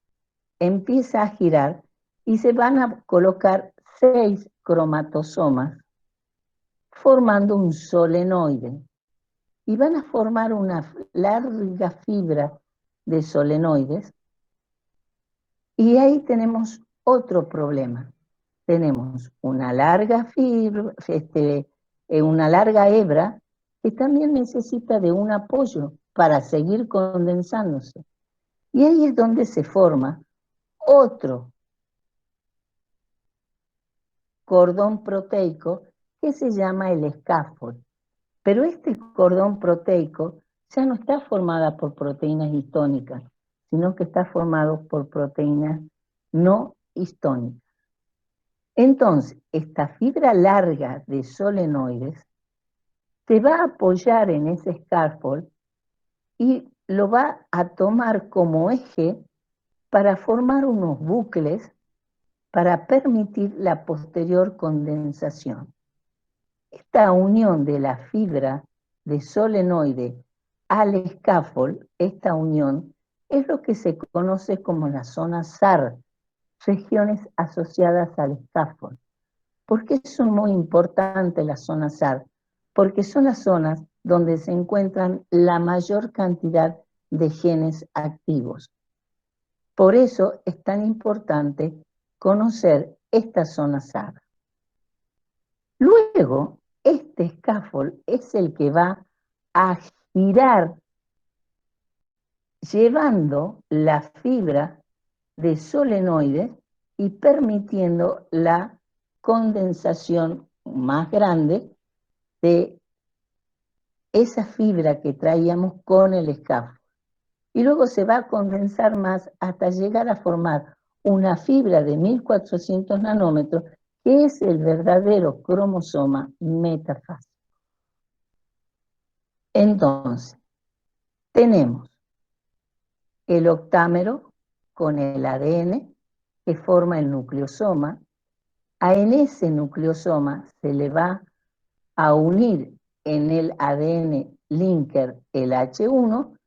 empieza a girar y se van a colocar 6 cromatosomas formando un solenoide. Y van a formar una larga fibra de solenoides. Y ahí tenemos otro problema. Tenemos una larga fibra, una larga hebra que también necesita de un apoyo para seguir condensándose. Y ahí es donde se forma otro cordón proteico que se llama el scaffold. Pero este cordón proteico ya no está formado por proteínas histónicas, sino que está formado por proteínas no histónicas. Entonces, esta fibra larga de solenoides se va a apoyar en ese scaffold y lo va a tomar como eje para formar unos bucles para permitir la posterior condensación. Esta unión de la fibra de solenoide al scaffold, esta unión, es lo que se conoce como la zona SAR, regiones asociadas al scaffold. ¿Por qué son muy importantes las zonas SAR? Porque son las zonas donde se encuentran la mayor cantidad de genes activos. Por eso es tan importante conocer esta zona SAR. Luego, este scaffold es el que va a girar llevando la fibra de solenoides y permitiendo la condensación más grande de esa fibra que traíamos con el scaffold. Y luego se va a condensar más hasta llegar a formar una fibra de 1400 nanómetros, que es el verdadero cromosoma metafásico. Entonces, tenemos el octámero con el ADN que forma el nucleosoma. En ese nucleosoma se le va a unir en el ADN linker el H1,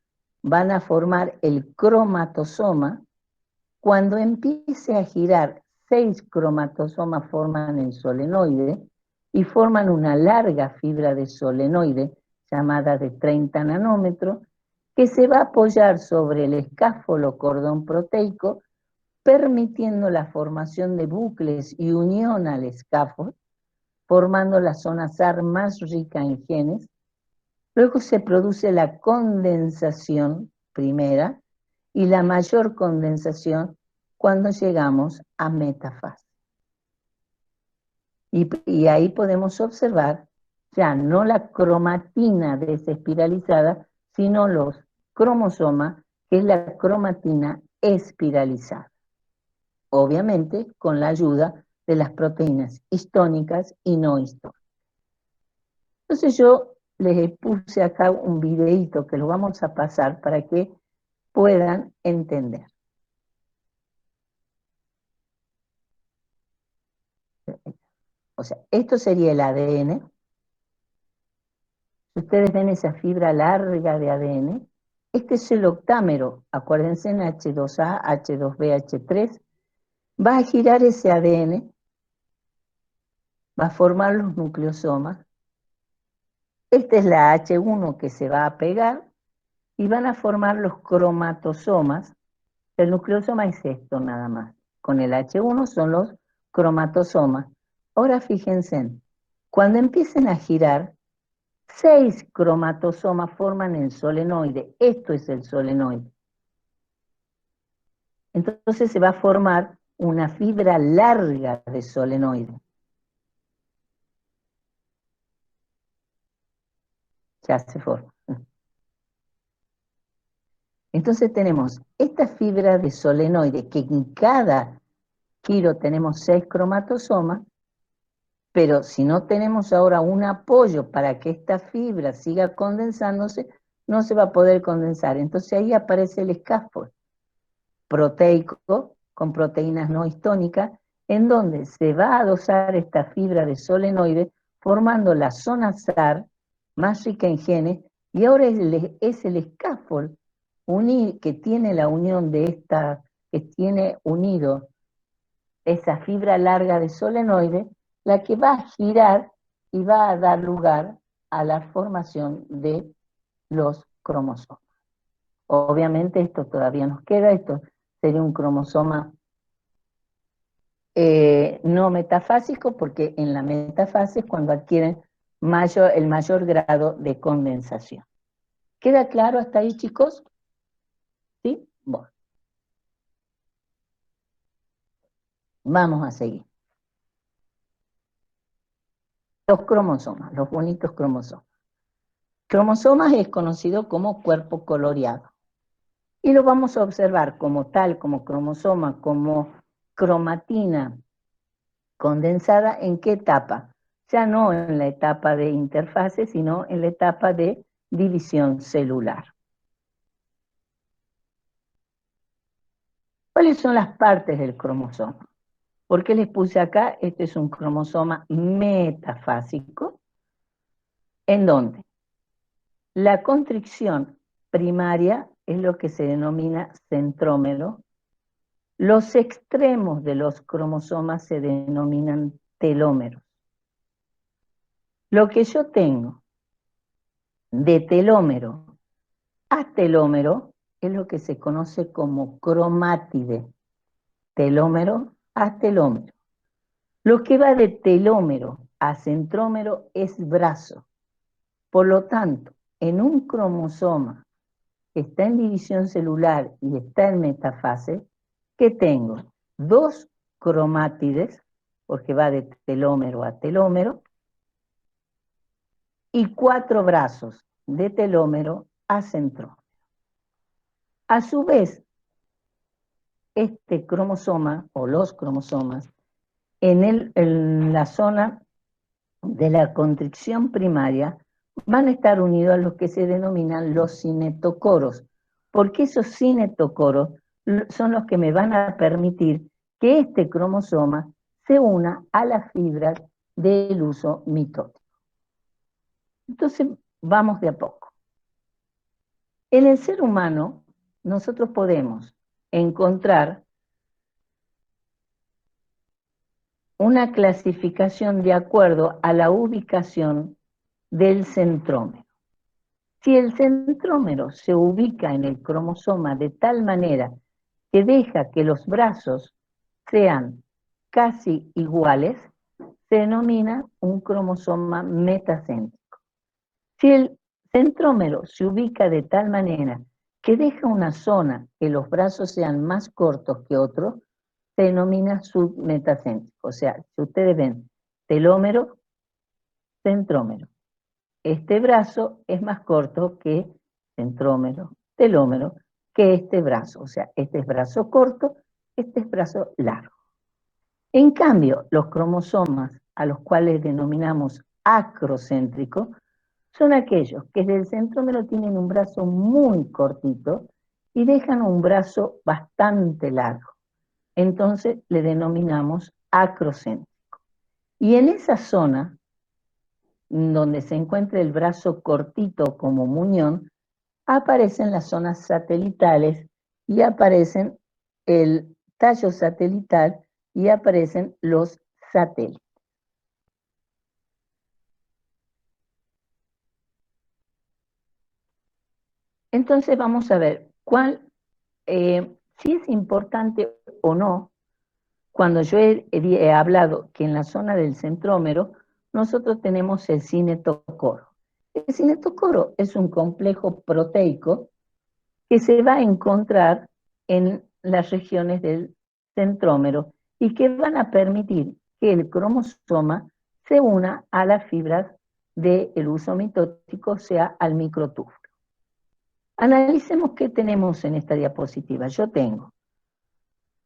van a formar el cromatosoma. Cuando empiece a girar, 6 cromatosomas forman el solenoide y forman una larga fibra de solenoide llamada de 30 nanómetros, que se va a apoyar sobre el escáfolo cordón proteico, permitiendo la formación de bucles y unión al escáfolo, formando la zona SAR más rica en genes. Luego se produce la condensación primera y la mayor condensación cuando llegamos a metafase. Y ahí podemos observar ya no la cromatina desespiralizada, sino los cromosomas, que es la cromatina espiralizada. Obviamente con la ayuda de las proteínas histónicas y no histónicas. Entonces yo les puse acá un videíto que lo vamos a pasar para que puedan entender. O sea, esto sería el ADN. Ustedes ven esa fibra larga de ADN. Este es el octámero, acuérdense en H2A, H2B, H3. Va a girar ese ADN, va a formar los nucleosomas. Esta es la H1 que se va a pegar y van a formar los cromatosomas. El nucleosoma es esto nada más. Con el H1 son los cromatosomas. Ahora fíjense, cuando empiecen a girar, 6 cromatosomas forman el solenoide. Esto es el solenoide. Entonces se va a formar una fibra larga de solenoide. Ya se forma. Entonces tenemos esta fibra de solenoide, que en cada giro tenemos 6 cromatosomas, pero si no tenemos ahora un apoyo para que esta fibra siga condensándose, no se va a poder condensar. Entonces ahí aparece el scaffold proteico con proteínas no histónicas en donde se va a adosar esta fibra de solenoide formando la zona SAR más rica en genes, y ahora es el scaffold que tiene la unión de esta, que tiene unido esa fibra larga de solenoide, la que va a girar y va a dar lugar a la formación de los cromosomas. Obviamente esto todavía nos queda, esto sería un cromosoma no metafásico, porque en la metafase es cuando adquieren el mayor grado de condensación. ¿Queda claro hasta ahí, chicos? ¿Sí? Bueno. Vamos a seguir. Los cromosomas, los bonitos cromosomas. Cromosomas es conocido como cuerpo coloreado. Y lo vamos a observar como tal, como cromosoma, como cromatina condensada. ¿En qué etapa? Ya no en la etapa de interfase, sino en la etapa de división celular. ¿Cuáles son las partes del cromosoma? ¿Por qué les puse acá? Este es un cromosoma metafásico, en donde la constricción primaria es lo que se denomina centrómero. Los extremos de los cromosomas se denominan telómeros. Lo que yo tengo de telómero a telómero es lo que se conoce como cromátide. Telómero a telómero. Lo que va de telómero a centrómero es brazo. Por lo tanto, en un cromosoma que está en división celular y está en metafase, ¿qué tengo? 2 cromátides, porque va de telómero a telómero, y 4 brazos de telómero a centrómero. A su vez, este cromosoma, o los cromosomas, en la zona de la constricción primaria, van a estar unidos a los que se denominan los cinetocoros, porque esos cinetocoros son los que me van a permitir que este cromosoma se una a las fibras del uso mitótico. Entonces, vamos de a poco. En el ser humano, nosotros podemos encontrar una clasificación de acuerdo a la ubicación del centrómero. Si el centrómero se ubica en el cromosoma de tal manera que deja que los brazos sean casi iguales, se denomina un cromosoma metacéntrico. Si el centrómero se ubica de tal manera que deja una zona que los brazos sean más cortos que otros, se denomina submetacéntrico. O sea, si ustedes ven telómero, centrómero, este brazo es más corto que centrómero, telómero, que este brazo. O sea, este es brazo corto, este es brazo largo. En cambio, los cromosomas, a los cuales denominamos acrocéntricos, son aquellos que desde el centrómero tienen un brazo muy cortito y dejan un brazo bastante largo. Entonces le denominamos acrocéntrico. Y en esa zona, donde se encuentra el brazo cortito como muñón, aparecen las zonas satelitales y aparecen el tallo satelital y aparecen los satélites. Entonces vamos a ver si es importante o no, cuando yo he hablado que en la zona del centrómero nosotros tenemos el cinetocoro. El cinetocoro es un complejo proteico que se va a encontrar en las regiones del centrómero y que van a permitir que el cromosoma se una a las fibras del uso mitótico, o sea, al microtúbulo. Analicemos qué tenemos en esta diapositiva. Yo tengo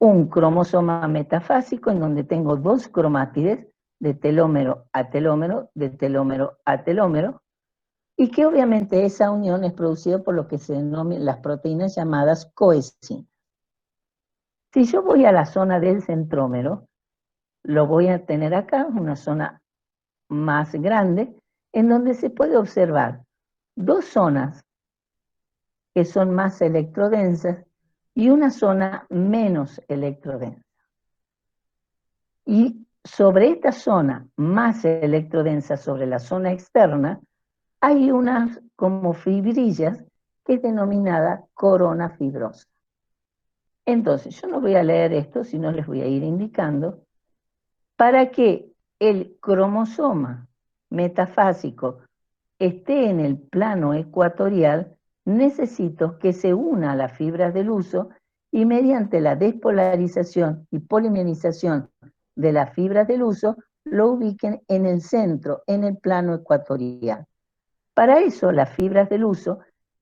un cromosoma metafásico en donde tengo 2 cromátides de telómero a telómero, de telómero a telómero, y que obviamente esa unión es producida por lo que se denominan las proteínas llamadas coecinas. Si yo voy a la zona del centrómero, lo voy a tener acá, una zona más grande, en donde se puede observar dos zonas que son más electrodensas y una zona menos electrodensa. Y sobre esta zona más electrodensa, sobre la zona externa, hay unas como fibrillas que es denominada corona fibrosa. Entonces, yo no voy a leer esto, sino les voy a ir indicando para que el cromosoma metafásico esté en el plano ecuatorial, necesito que se una a las fibras del huso y mediante la despolarización y polimerización de las fibras del huso, lo ubiquen en el centro, en el plano ecuatorial. Para eso, las fibras del huso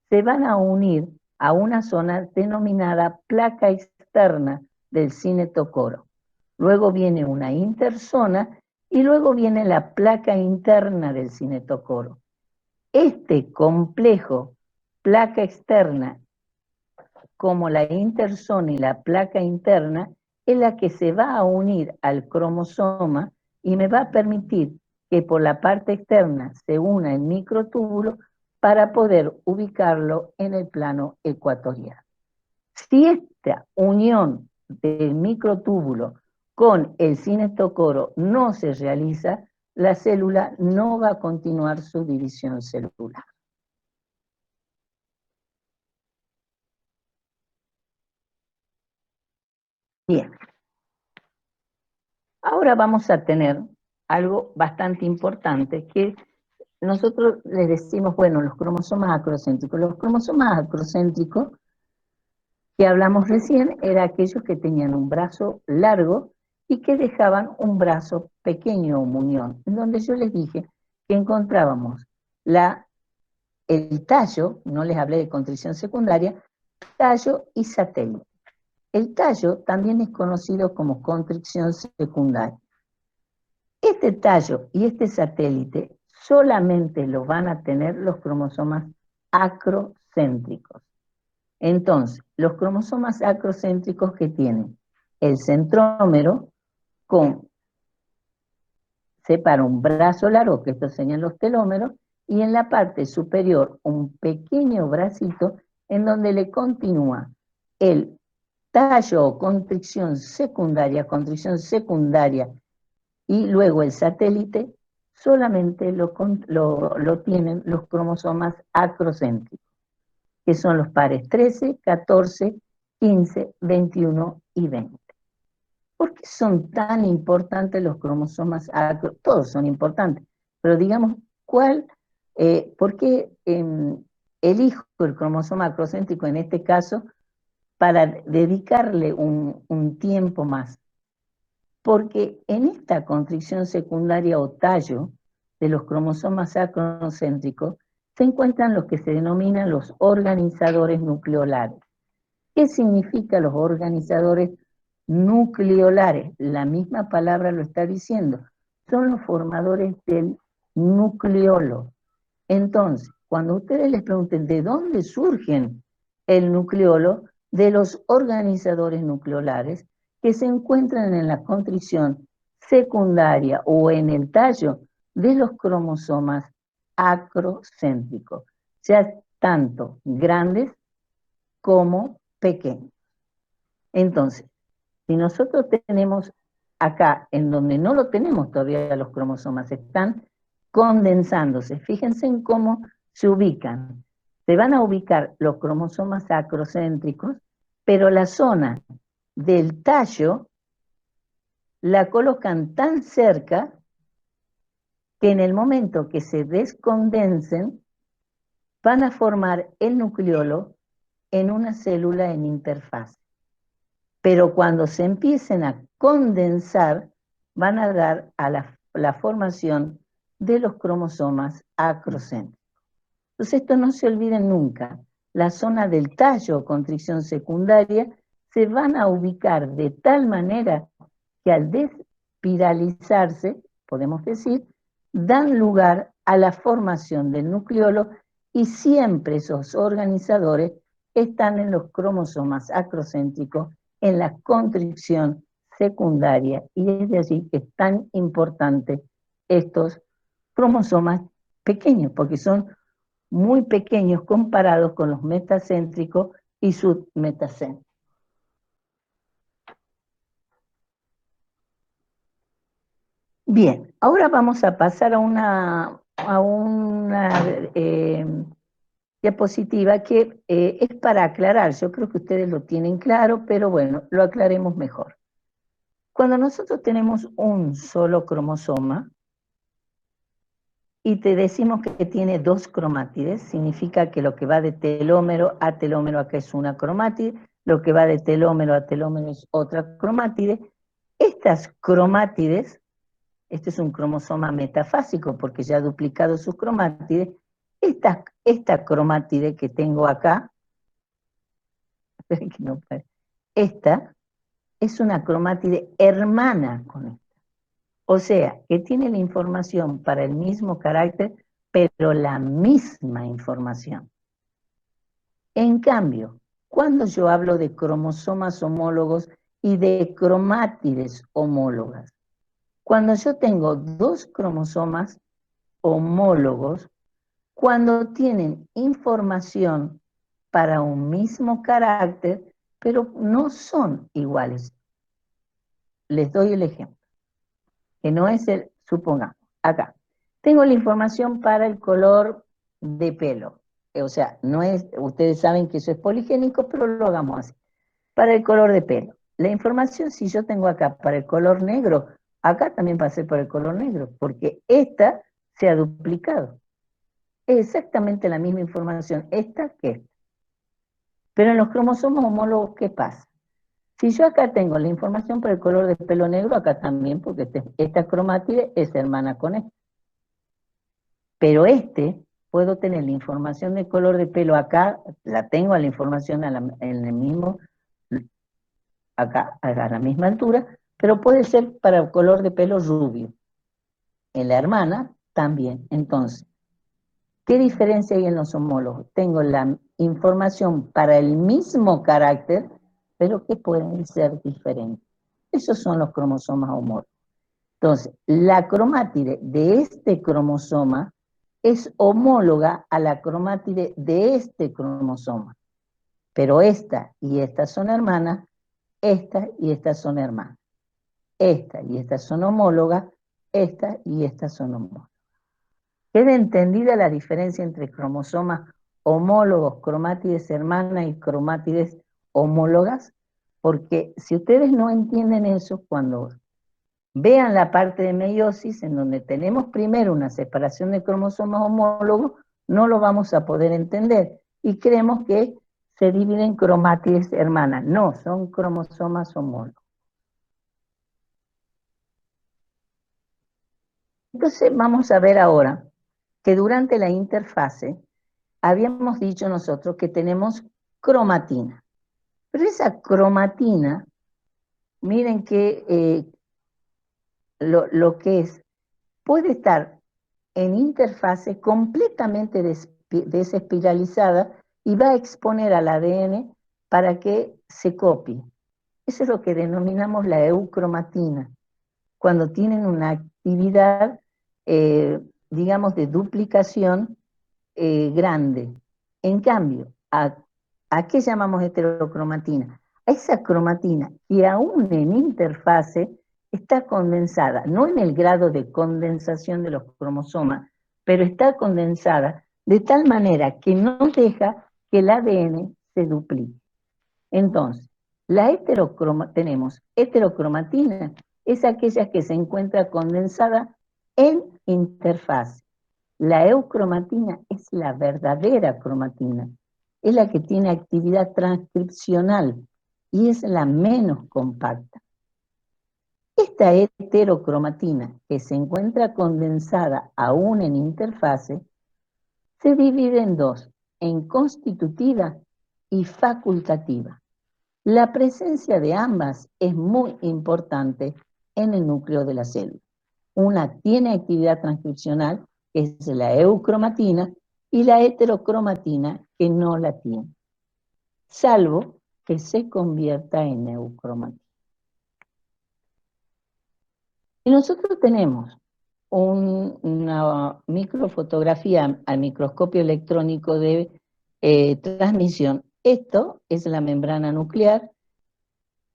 se van a unir a una zona denominada placa externa del cinetocoro. Luego viene una interzona y luego viene la placa interna del cinetocoro. Este complejo, placa externa, como la interzona y la placa interna, es la que se va a unir al cromosoma y me va a permitir que por la parte externa se una el microtúbulo para poder ubicarlo en el plano ecuatorial. Si esta unión del microtúbulo con el cinetocoro no se realiza, la célula no va a continuar su división celular. Bien, ahora vamos a tener algo bastante importante que nosotros les decimos, bueno, los cromosomas acrocéntricos. Los cromosomas acrocéntricos que hablamos recién eran aquellos que tenían un brazo largo y que dejaban un brazo pequeño o muñón, en donde yo les dije que encontrábamos el tallo, no les hablé de contrición secundaria, tallo y satélite. El tallo también es conocido como constricción secundaria. Este tallo y este satélite solamente lo van a tener los cromosomas acrocéntricos. Entonces, los cromosomas acrocéntricos que tienen el centrómero separa un brazo largo, que estos serían los telómeros, y en la parte superior un pequeño bracito en donde le continúa el tallo o constricción secundaria y luego el satélite, solamente lo tienen los cromosomas acrocéntricos, que son los pares 13, 14, 15, 21 y 20. ¿Por qué son tan importantes los cromosomas acrocéntricos? Todos son importantes, pero digamos, ¿por qué elijo el cromosoma acrocéntrico en este caso para dedicarle un tiempo más? Porque en esta constricción secundaria o tallo de los cromosomas acrocéntricos se encuentran los que se denominan los organizadores nucleolares. ¿Qué significa los organizadores nucleolares? La misma palabra lo está diciendo. Son los formadores del nucleolo. Entonces, cuando ustedes les pregunten de dónde surgen el nucleolo, de los organizadores nucleolares que se encuentran en la constricción secundaria o en el tallo de los cromosomas acrocéntricos, ya tanto grandes como pequeños. Entonces, si nosotros tenemos acá, en donde no lo tenemos todavía los cromosomas, están condensándose. Fíjense en cómo se ubican. Se van a ubicar los cromosomas acrocéntricos, pero la zona del tallo la colocan tan cerca que en el momento que se descondensen, van a formar el nucleolo en una célula en interfaz. Pero cuando se empiecen a condensar, van a dar a la formación de los cromosomas acrocéntricos. Entonces, esto no se olviden nunca. La zona del tallo o constricción secundaria se van a ubicar de tal manera que al despiralizarse, podemos decir, dan lugar a la formación del nucleolo y siempre esos organizadores están en los cromosomas acrocéntricos en la constricción secundaria, y es de allí que es tan importante estos cromosomas pequeños, porque son muy pequeños comparados con los metacéntricos y submetacéntricos. Bien, ahora vamos a pasar a una diapositiva que es para aclarar. Yo creo que ustedes lo tienen claro, pero bueno, lo aclaremos mejor. Cuando nosotros tenemos un solo cromosoma y te decimos que tiene dos cromátides, significa que lo que va de telómero a telómero acá es una cromátide, lo que va de telómero a telómero es otra cromátide. Estas cromátides, este es un cromosoma metafásico porque ya ha duplicado sus cromátides, esta cromátide que tengo acá, esta es una cromátide hermana con esta. O sea, que tiene la información para el mismo carácter, pero la misma información. En cambio, cuando yo hablo de cromosomas homólogos y de cromátides homólogas, cuando yo tengo dos cromosomas homólogos, cuando tienen información para un mismo carácter, pero no son iguales. Les doy el ejemplo, que no es el, supongamos, acá. Tengo la información para el color de pelo. O sea, no es, ustedes saben que eso es poligénico, pero lo hagamos así. Para el color de pelo. La información, si yo tengo acá para el color negro, acá también va a ser para el color negro, porque esta se ha duplicado. Es exactamente la misma información, esta que esta. Pero en los cromosomas homólogos, ¿qué pasa? Si yo acá tengo la información para el color de pelo negro, acá también, porque esta cromátide es hermana con esta. Pero puedo tener la información de color de pelo acá, la tengo a la información en el mismo, acá, a la misma altura, pero puede ser para el color de pelo rubio. En la hermana también. Entonces, ¿qué diferencia hay en los homólogos? Tengo la información para el mismo carácter, pero que pueden ser diferentes. Esos son los cromosomas homólogos. Entonces, la cromátide de este cromosoma es homóloga a la cromátide de este cromosoma. Pero esta y esta son hermanas, esta y estas son hermanas. Esta y estas son homólogas, esta y estas son homólogas. ¿Queda entendida la diferencia entre cromosomas homólogos, cromátides hermanas y cromátides homólogas? Porque si ustedes no entienden eso, cuando vean la parte de meiosis, en donde tenemos primero una separación de cromosomas homólogos, no lo vamos a poder entender. Y creemos que se dividen en cromátides hermanas. No, son cromosomas homólogos. Entonces vamos a ver ahora que durante la interfase habíamos dicho nosotros que tenemos cromatina. Pero esa cromatina, miren que lo que es, puede estar en interfase completamente desespiralizada y va a exponer al ADN para que se copie. Eso es lo que denominamos la eucromatina, cuando tienen una actividad, digamos, de duplicación grande. En cambio, ¿a qué llamamos heterocromatina? A esa cromatina que aún en interfase está condensada, no en el grado de condensación de los cromosomas, pero está condensada de tal manera que no deja que el ADN se duplique. Entonces, tenemos heterocromatina, es aquella que se encuentra condensada en interfase. La eucromatina es la verdadera cromatina, es la que tiene actividad transcripcional y es la menos compacta. Esta heterocromatina, que se encuentra condensada aún en interfase, se divide en dos, en constitutiva y facultativa. La presencia de ambas es muy importante en el núcleo de la célula. Una tiene actividad transcripcional, que es la eucromatina, y la heterocromatina, que no la tiene, salvo que se convierta en eucromatina. Y nosotros tenemos una microfotografía al microscopio electrónico de transmisión. Esto es la membrana nuclear,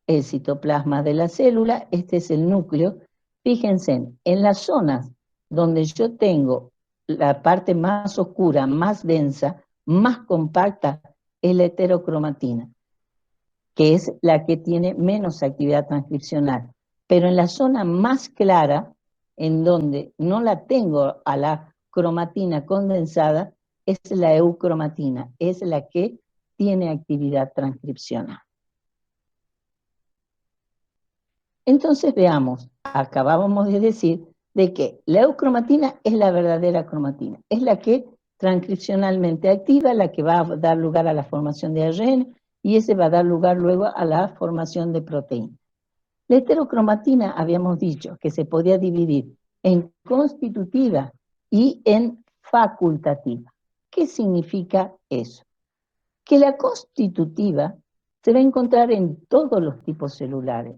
el citoplasma de la célula, este es el núcleo. Fíjense, en las zonas donde yo tengo la parte más oscura, más densa, más compacta, es la heterocromatina, que es la que tiene menos actividad transcripcional. Pero en la zona más clara, en donde no la tengo a la cromatina condensada, es la eucromatina, es la que tiene actividad transcripcional. Entonces veamos, acabábamos de decir de que la eucromatina es la verdadera cromatina, es la que transcripcionalmente activa, la que va a dar lugar a la formación de ARN, y ese va a dar lugar luego a la formación de proteínas. La heterocromatina habíamos dicho que se podía dividir en constitutiva y en facultativa. ¿Qué significa eso? Que la constitutiva se va a encontrar en todos los tipos celulares.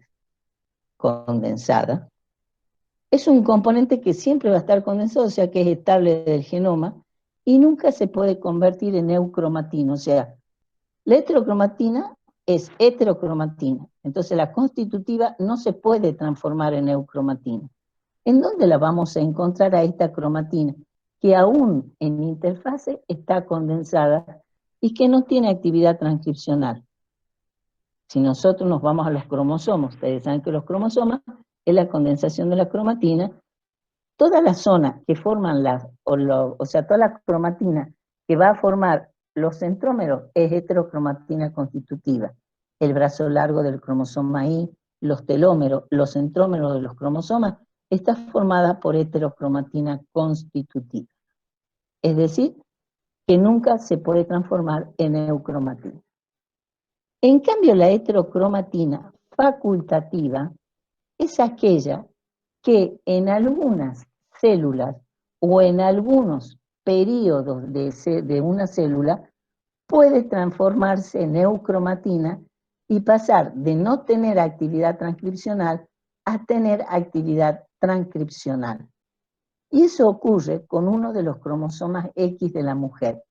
Condensada. Es un componente que siempre va a estar condensado, o sea que es estable del genoma, y nunca se puede convertir en eucromatina, o sea, la heterocromatina es heterocromatina, entonces la constitutiva no se puede transformar en eucromatina. ¿En dónde la vamos a encontrar a esta cromatina? Que aún en interfase está condensada y que no tiene actividad transcripcional. Si nosotros nos vamos a los cromosomas, ustedes saben que los cromosomas es la condensación de la cromatina, toda la zona que forman o sea, toda la cromatina que va a formar los centrómeros es heterocromatina constitutiva. El brazo largo del cromosoma Y, los telómeros, los centrómeros de los cromosomas, está formada por heterocromatina constitutiva. Es decir, que nunca se puede transformar en eucromatina. En cambio, la heterocromatina facultativa es aquella que en algunas células o en algunos periodos de una célula puede transformarse en eucromatina y pasar de no tener actividad transcripcional a tener actividad transcripcional. Y eso ocurre con uno de los cromosomas X de la mujer.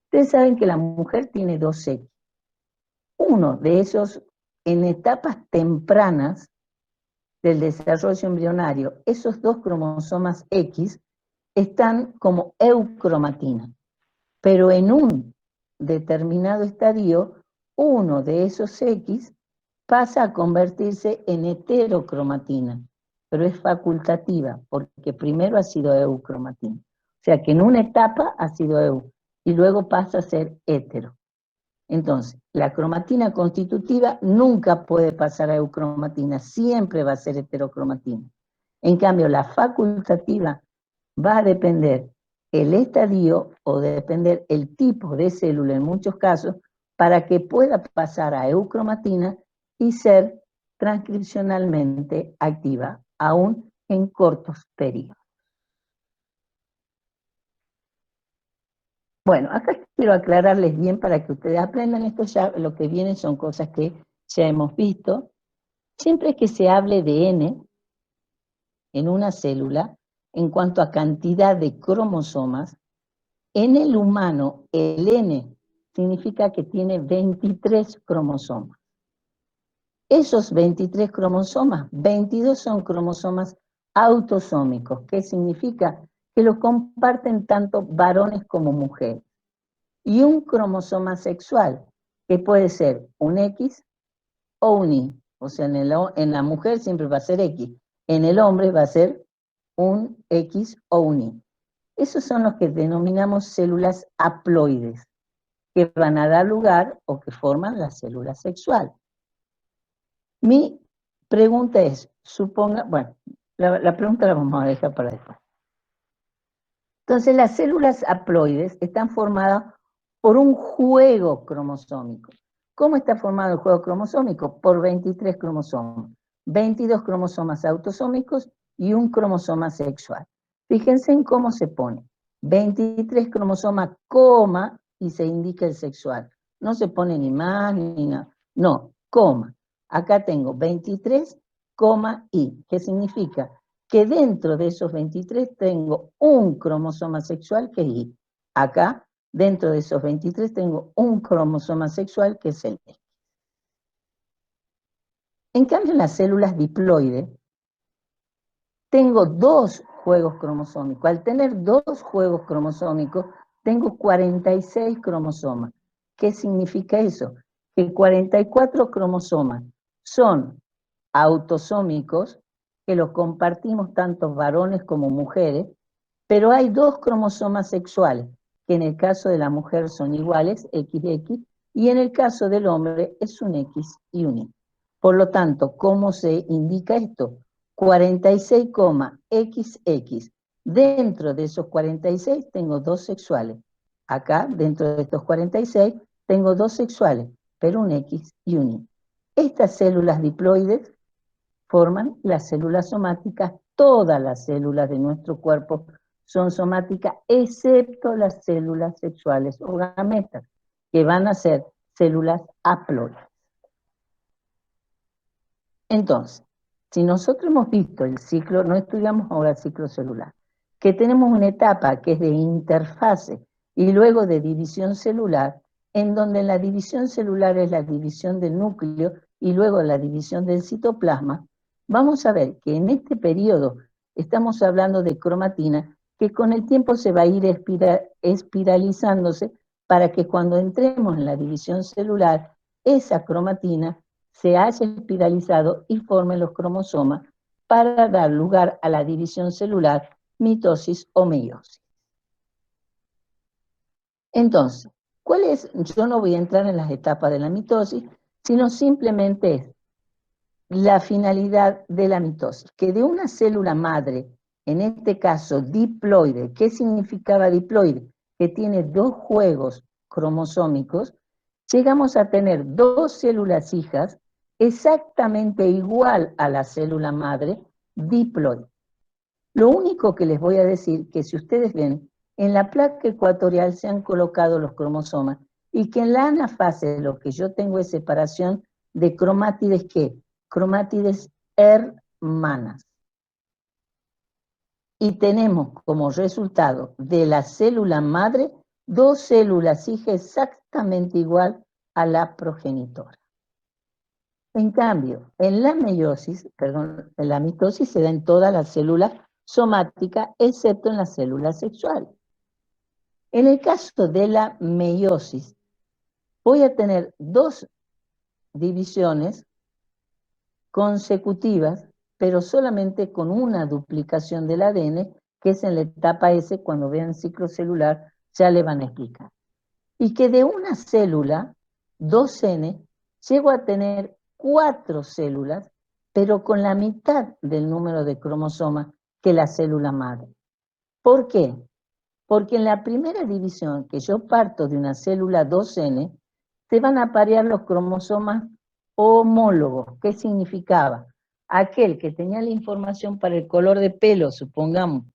Ustedes saben que la mujer tiene dos X. Uno de esos, en etapas tempranas del desarrollo embrionario, esos dos cromosomas X están como eucromatina, pero en un determinado estadio, uno de esos X pasa a convertirse en heterocromatina, pero es facultativa, porque primero ha sido eucromatina. O sea que en una etapa ha sido eu, y luego pasa a ser hetero. Entonces, la cromatina constitutiva nunca puede pasar a eucromatina, siempre va a ser heterocromatina. En cambio, la facultativa va a depender el estadio o de depender el tipo de célula en muchos casos para que pueda pasar a eucromatina y ser transcripcionalmente activa, aún en cortos periodos. Bueno, acá quiero aclararles bien para que ustedes aprendan esto, ya lo que viene son cosas que ya hemos visto. Siempre que se hable de N en una célula, en cuanto a cantidad de cromosomas, en el humano el N significa que tiene 23 cromosomas. Esos 23 cromosomas, 22 son cromosomas autosómicos, que significa que los comparten tanto varones como mujeres. Y un cromosoma sexual, que puede ser un X o un Y. O sea, en la mujer siempre va a ser X. En el hombre va a ser un X o un Y. Esos son los que denominamos células haploides, que van a dar lugar o que forman la célula sexual. Mi pregunta es, bueno, la pregunta la vamos a dejar para después. Entonces, las células haploides están formadas por un juego cromosómico. ¿Cómo está formado el juego cromosómico? Por 23 cromosomas. 22 cromosomas autosómicos y un cromosoma sexual. Fíjense en cómo se pone. 23 cromosomas, coma, y se indica el sexual. No se pone ni más ni nada. No, coma. Acá tengo 23, coma, y. ¿Qué significa? que dentro de esos 23 tengo un cromosoma sexual que es Y. Acá, dentro de esos 23, tengo un cromosoma sexual que es el X. En cambio, en las células diploides, tengo dos juegos cromosómicos. Al tener dos juegos cromosómicos, tengo 46 cromosomas. ¿Qué significa eso? Que 44 cromosomas son autosómicos, que los compartimos tanto varones como mujeres, pero hay dos cromosomas sexuales, que en el caso de la mujer son iguales, XX, y en el caso del hombre es un X y un Y. Por lo tanto, ¿cómo se indica esto? 46, XX. Dentro de esos 46 tengo dos sexuales. Acá, dentro de estos 46, tengo dos sexuales, pero un X y un Y. Estas células diploides forman las células somáticas. Todas las células de nuestro cuerpo son somáticas, excepto las células sexuales o gametas, que van a ser células haploides. Entonces, si nosotros hemos visto el ciclo, no estudiamos ahora el ciclo celular, que tenemos una etapa que es de interfase y luego de división celular, en donde la división celular es la división del núcleo y luego la división del citoplasma, vamos a ver que en este periodo estamos hablando de cromatina, que con el tiempo se va a ir espiralizándose para que cuando entremos en la división celular, esa cromatina se haya espiralizado y forme los cromosomas para dar lugar a la división celular, mitosis o meiosis. Entonces, ¿cuál es? Yo no voy a entrar en las etapas de la mitosis, sino simplemente es la finalidad de la mitosis, que de una célula madre, en este caso diploide, ¿qué significaba diploide? Que tiene dos juegos cromosómicos, llegamos a tener dos células hijas exactamente igual a la célula madre diploide. Lo único que les voy a decir que si ustedes ven, en la placa ecuatorial se han colocado los cromosomas y que en la anafase lo que yo tengo es separación de cromátides, ¿qué? Cromátides hermanas. Y tenemos como resultado de la célula madre dos células hijas exactamente igual a la progenitora. En cambio, en la meiosis, perdón, en la mitosis se da en todas las células somáticas, excepto en las células sexuales. En el caso de la meiosis, voy a tener dos divisiones consecutivas, pero solamente con una duplicación del ADN, que es en la etapa S, cuando vean ciclo celular, ya le van a explicar. Y que de una célula, 2N, llego a tener 4 células, pero con la mitad del número de cromosomas que la célula madre. ¿Por qué? Porque en la primera división, que yo parto de una célula 2N, se van a aparear los cromosomas homólogos. ¿Qué significaba? Aquel que tenía la información para el color de pelo, supongamos,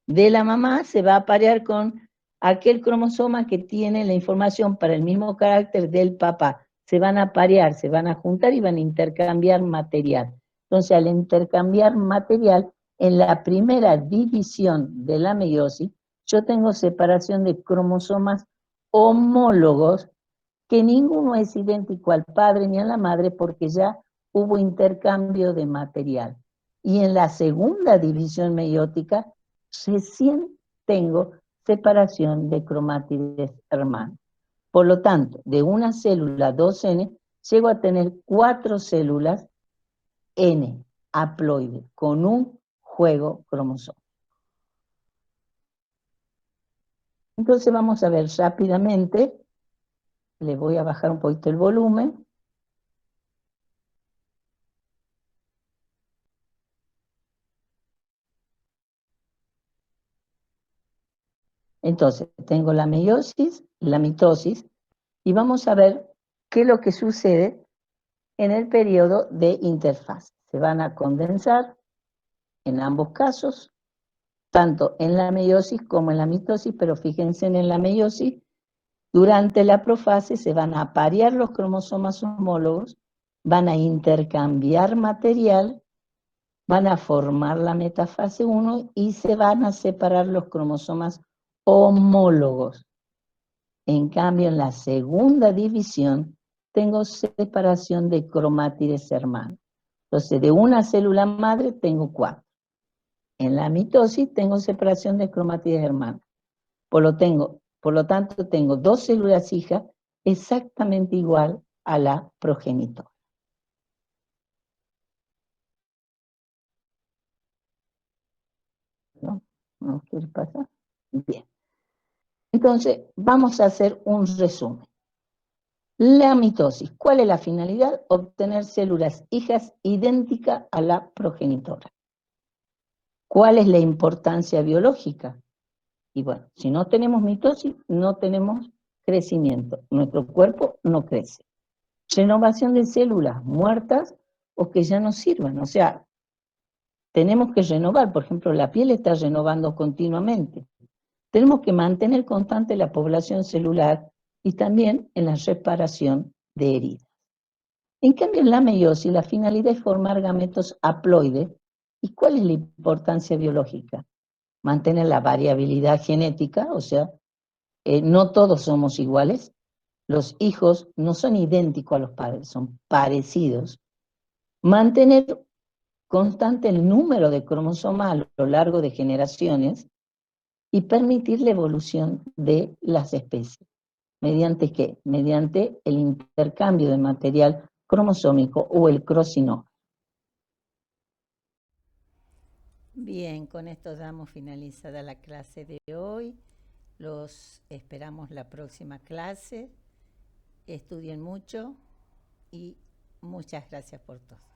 de la mamá, se va a aparear con aquel cromosoma que tiene la información para el mismo carácter del papá. Se van a aparear, se van a juntar y van a intercambiar material. Entonces, al intercambiar material, en la primera división de la meiosis, yo tengo separación de cromosomas homólogos, que ninguno es idéntico al padre ni a la madre porque ya hubo intercambio de material. Y en la segunda división meiótica, recién tengo separación de cromátides hermanos. Por lo tanto, de una célula 2N, llego a tener 4 células N, haploide, con un juego cromosómico. Entonces vamos a ver rápidamente, le voy a bajar un poquito el volumen. Entonces, tengo la meiosis, la mitosis, y vamos a ver qué es lo que sucede en el periodo de interfase. Se van a condensar en ambos casos, tanto en la meiosis como en la mitosis, pero fíjense en la meiosis, durante la profase se van a aparear los cromosomas homólogos, van a intercambiar material van a formar la metafase 1 y se van a separar los cromosomas homólogos. En cambio, en la segunda división, tengo separación de cromátides hermanos. Entonces, de una célula madre tengo 4. En la mitosis tengo separación de cromátides hermanos. Por lo tanto, tengo 2 células hijas exactamente igual a la progenitora. ¿No? ¿No quiere pasar? Bien. Entonces, vamos a hacer un resumen. La mitosis, ¿cuál es la finalidad? Obtener células hijas idénticas a la progenitora. ¿Cuál es la importancia biológica? Y bueno, si no tenemos mitosis, no tenemos crecimiento. Nuestro cuerpo no crece. Renovación de células muertas o que ya no sirvan. O sea, tenemos que renovar. Por ejemplo, la piel está renovando continuamente. Tenemos que mantener constante la población celular y también en la reparación de heridas. En cambio, en la meiosis, la finalidad es formar gametos haploides. ¿Y cuál es la importancia biológica? Mantener la variabilidad genética, o sea, no todos somos iguales. Los hijos no son idénticos a los padres, son parecidos. Mantener constante el número de cromosomas a lo largo de generaciones y permitir la evolución de las especies. ¿Mediante qué? Mediante el intercambio de material cromosómico o el crossing over. Bien, con esto damos finalizada la clase de hoy. Los esperamos la próxima clase. Estudien mucho y muchas gracias por todo.